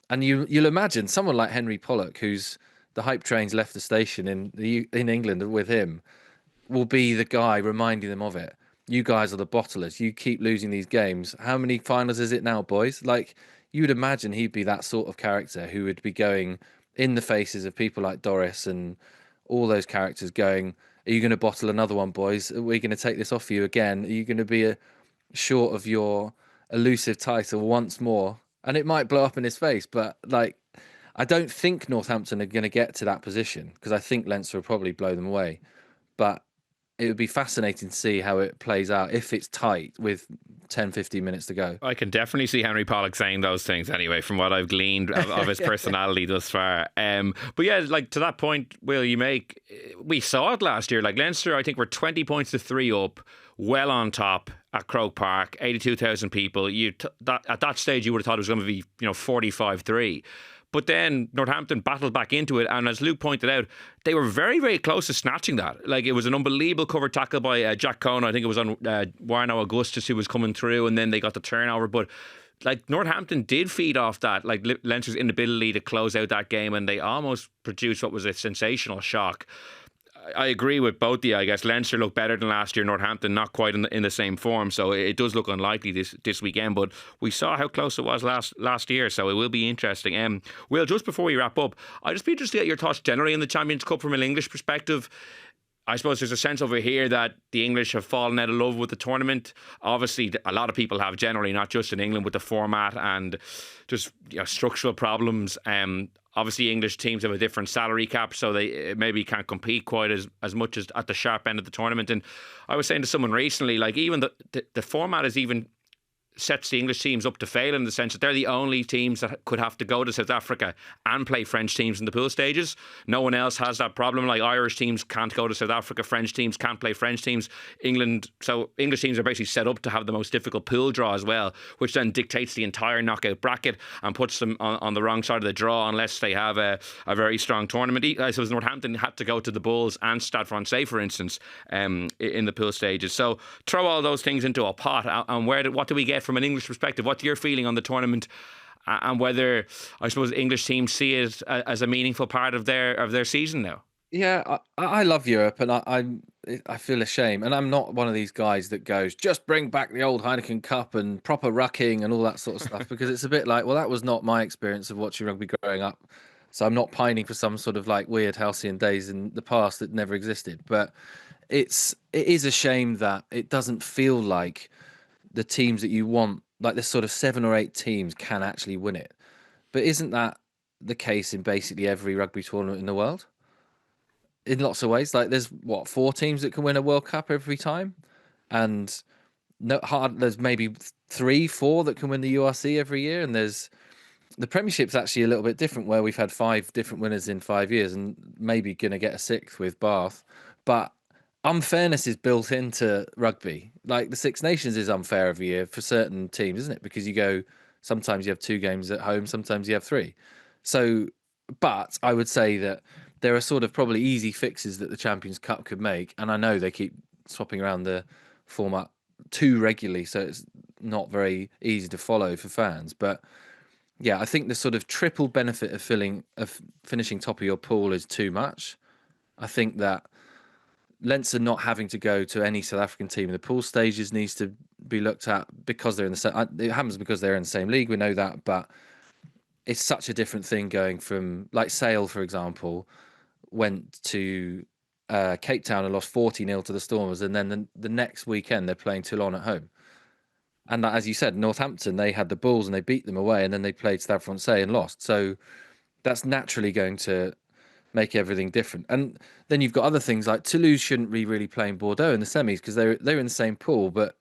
And you'll imagine someone like Henry Pollock, who's the hype train's left the station in England with him, will be the guy reminding them of it. You guys are the bottlers. You keep losing these games. How many finals is it now, boys? Like, you would imagine he'd be that sort of character who would be going in the faces of people like Doris and all those characters going, are you going to bottle another one, boys? Are we going to take this off you again? Are you going to be short of your elusive title once more? And it might blow up in his face, but like, I don't think Northampton are going to get to that position, because I think Leinster will probably blow them away. But it would be fascinating to see how it plays out if it's tight with 10, 15 minutes to go. I can definitely see Henry Pollock saying those things anyway, from what I've gleaned of his personality thus far. But yeah, like, to that point, Will, you make, we saw it last year. Like, Leinster, I think, were 20 points to 3 up, well on top at Croke Park, 82,000 people. At that stage, you would have thought it was going to be, 45-3. But then Northampton battled back into it, and as Luke pointed out, they were very, very close to snatching that. Like, it was an unbelievable cover tackle by Jack Cohn. I think it was on Warno Augustus who was coming through, and then they got the turnover. But like, Northampton did feed off that, like Leinster's inability to close out that game, and they almost produced what was a sensational shock. I agree with both of you. I guess Leinster looked better than last year. Northampton not quite in the same form, so it does look unlikely this weekend. But we saw how close it was last year, so it will be interesting. Will, just before we wrap up, I'd just be interested to get your thoughts generally in the Champions Cup from an English perspective. I suppose there's a sense over here that the English have fallen out of love with the tournament. Obviously, a lot of people have generally, not just in England, with the format and just structural problems. Obviously, English teams have a different salary cap, so they maybe can't compete quite as much as at the sharp end of the tournament. And I was saying to someone recently, like even the format is even sets the English teams up to fail, in the sense that they're the only teams that could have to go to South Africa and play French teams in the pool stages. No one else has that problem. Like Irish teams can't go to South Africa, French teams can't play French teams. So English teams are basically set up to have the most difficult pool draw as well, which then dictates the entire knockout bracket and puts them on the wrong side of the draw unless they have a very strong tournament. I suppose Northampton had to go to the Bulls and Stade Francais, for instance, in the pool stages. So throw all those things into a pot, and what do we get from an English perspective? What's your feeling on the tournament, and whether, I suppose, English teams see it as a meaningful part of their season now? Yeah, I love Europe, and I feel ashamed, and I'm not one of these guys that goes, just bring back the old Heineken Cup and proper rucking and all that sort of stuff, because it's a bit like, well, that was not my experience of watching rugby growing up, so I'm not pining for some sort of like weird halcyon days in the past that never existed. But it is a shame that it doesn't feel like the teams that you want, like this sort of 7 or 8 teams, can actually win it. But isn't that the case in basically every rugby tournament in the world? In lots of ways, like there's 4 teams that can win a World Cup every time, and there's maybe 3, 4 that can win the URC every year, and there's the Premiership's actually a little bit different, where we've had 5 different winners in 5 years, and maybe going to get a 6th with Bath. But unfairness is built into rugby. Like the Six Nations is unfair every year for certain teams, isn't it? Because sometimes you have 2 games at home, sometimes you have 3. So, but I would say that there are sort of probably easy fixes that the Champions Cup could make. And I know they keep swapping around the format too regularly, so it's not very easy to follow for fans. But yeah, I think the sort of triple benefit of finishing top of your pool is too much. I think that Leinster not having to go to any South African team in the pool stages needs to be looked at, because they're in the same. It happens because they're in the same league. We know that, but it's such a different thing going from, like, Sale, for example, went to Cape Town and lost 40-0 to the Stormers, and then the next weekend they're playing Toulon at home. And as you said, Northampton, they had the Bulls and they beat them away, and then they played Stade Francais and lost. So that's naturally going to make everything different. And then you've got other things like Toulouse shouldn't be really playing Bordeaux in the semis because they're in the same pool, but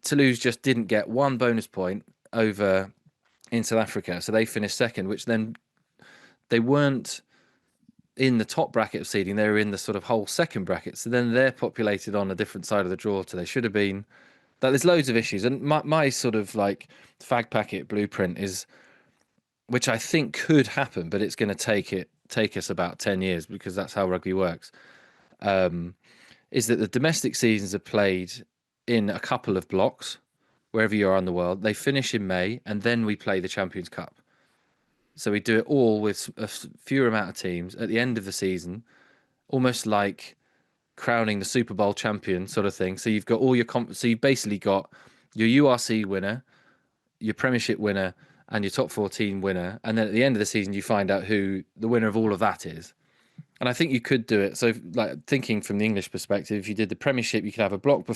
Toulouse just didn't get 1 bonus point over in South Africa, so they finished second, which then they weren't in the top bracket of seeding, they were in the sort of whole second bracket, so then they're populated on a different side of the draw to they should have been. There's loads of issues, and my sort of like fag packet blueprint is, which I think could happen, but it's going to take us about 10 years because that's how rugby works, is that the domestic seasons are played in a couple of blocks wherever you are in the world. They finish in May, and then we play the Champions Cup. So we do it all with a fewer amount of teams at the end of the season, almost like crowning the Super Bowl champion sort of thing. So you've got all your so you've basically got your URC winner, your Premiership winner, and your top 14 winner, and then at the end of the season you find out who the winner of all of that is. And I think you could do it. So, like, thinking from the English perspective, if you did the Premiership, you could have a block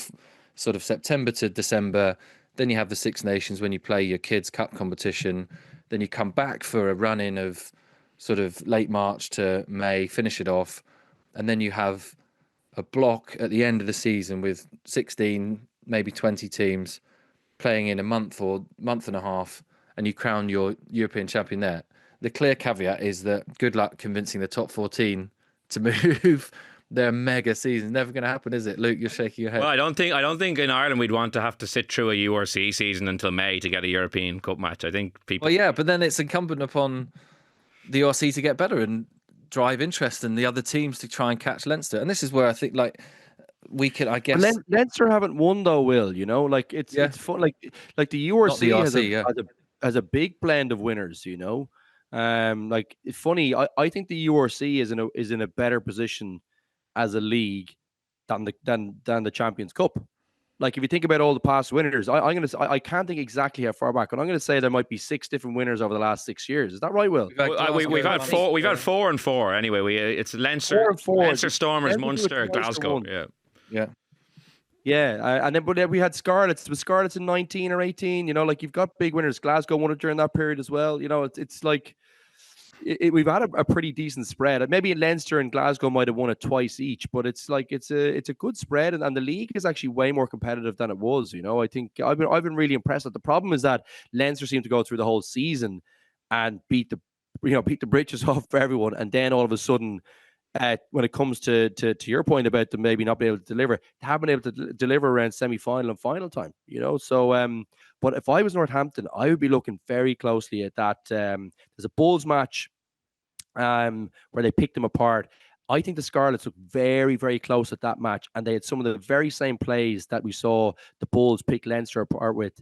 sort of September to December. Then you have the Six Nations when you play your kids' cup competition. Then you come back for a run-in of sort of late March to May, finish it off, and then you have a block at the end of the season with 16, maybe 20 teams playing in a month or month and a half, and you crown your European champion there. The clear caveat is that good luck convincing the top 14 to move their mega season. Never going to happen, is it? Luke, you're shaking your head. Well, I don't think in Ireland we'd want to have to sit through a URC season until May to get a European Cup match. I think people. Well, yeah, but then it's incumbent upon the URC to get better and drive interest in the other teams to try and catch Leinster. And this is where I think, like, we could, I guess. Leinster haven't won though, Will. You know, like it's fun. Like the URC, the RC, has a big blend of winners. You know, like it's funny. I think the URC is in a better position as a league than the Champions Cup. Like if you think about all the past winners, I can't think exactly how far back, but I'm going to say there might be 6 different winners over the last 6 years. Is that right, Will? We've had 4. We've had 4 and 4 anyway. It's Leinster, 4 and 4. Leinster Stormers, Munster, Glasgow. Yeah, and then we had Scarlets. It was Scarlets in 19 or 18. You know, like you've got big winners. Glasgow won it during that period as well. You know, it's like we've had a pretty decent spread. Maybe Leinster and Glasgow might have won it twice each, but it's like it's a good spread, and the league is actually way more competitive than it was. You know, I think I've been really impressed. The problem is that Leinster seemed to go through the whole season and beat the britches off for everyone, and then all of a sudden. When it comes to your point about them maybe not being able to deliver, they haven't been able to deliver around semi-final and final time, you know. So, but if I was Northampton, I would be looking very closely at that. There's a Bulls match where they picked them apart. I think the Scarlets looked very, very close at that match, and they had some of the very same plays that we saw the Bulls pick Leinster apart with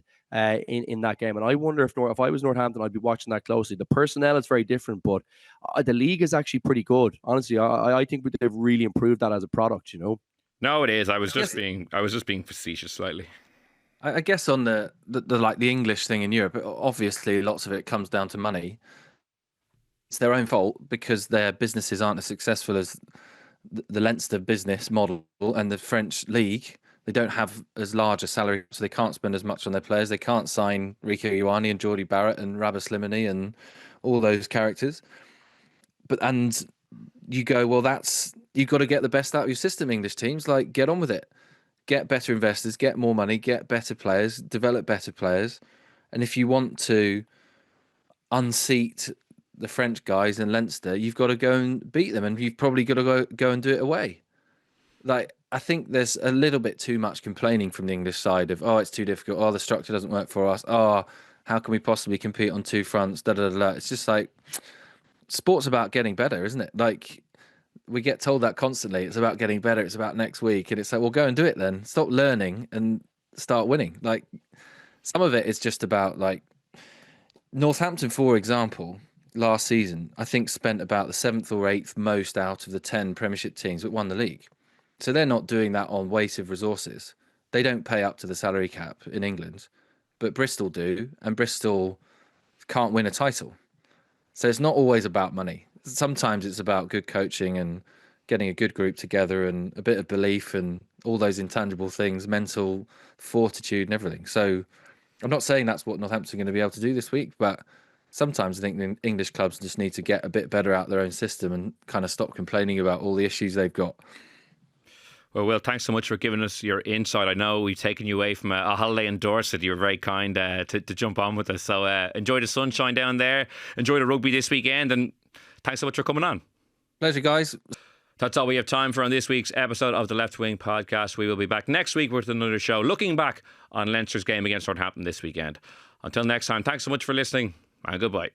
in that game. And I wonder if I was Northampton, I'd be watching that closely. The personnel is very different, but the league is actually pretty good. Honestly, I think they've really improved that as a product. You know. No, it is. I was just being facetious slightly. I guess on the like the English thing in Europe, obviously lots of it comes down to money. It's their own fault because their businesses aren't as successful as the Leinster business model and the French league. They don't have as large a salary, so they can't spend as much on their players. They can't sign Rico Ioane and Geordie Barrett and Rabah Slimani and all those characters. And you go, well, you've got to get the best out of your system, English teams. Like, get on with it. Get better investors, get more money, get better players, develop better players. And if you want to unseat the French guys in Leinster, you've got to go and beat them, and you've probably got to go and do it away. Like, I think there's a little bit too much complaining from the English side of, oh, it's too difficult. Oh, the structure doesn't work for us. Oh, how can we possibly compete on 2 fronts? Da, da, da, da. It's just like, sport's about getting better, isn't it? Like, we get told that constantly. It's about getting better. It's about next week. And it's like, well, go and do it then. Stop learning and start winning. Like, some of it is just about, like, Northampton, for example, last season, I think spent about the 7th or 8th most out of the 10 Premiership teams that won the league. So they're not doing that on waste of resources. They don't pay up to the salary cap in England, but Bristol do, and Bristol can't win a title. So it's not always about money. Sometimes it's about good coaching and getting a good group together and a bit of belief and all those intangible things, mental fortitude and everything. So I'm not saying that's what Northampton are going to be able to do this week, but sometimes I think the English clubs just need to get a bit better out their own system and kind of stop complaining about all the issues they've got. Well, Will, thanks so much for giving us your insight. I know we've taken you away from a holiday in Dorset. You were very kind to jump on with us. So enjoy the sunshine down there. Enjoy the rugby this weekend. And thanks so much for coming on. Pleasure, guys. That's all we have time for on this week's episode of the Left Wing Podcast. We will be back next week with another show looking back on Leinster's game against Northampton this weekend. Until next time, thanks so much for listening and goodbye.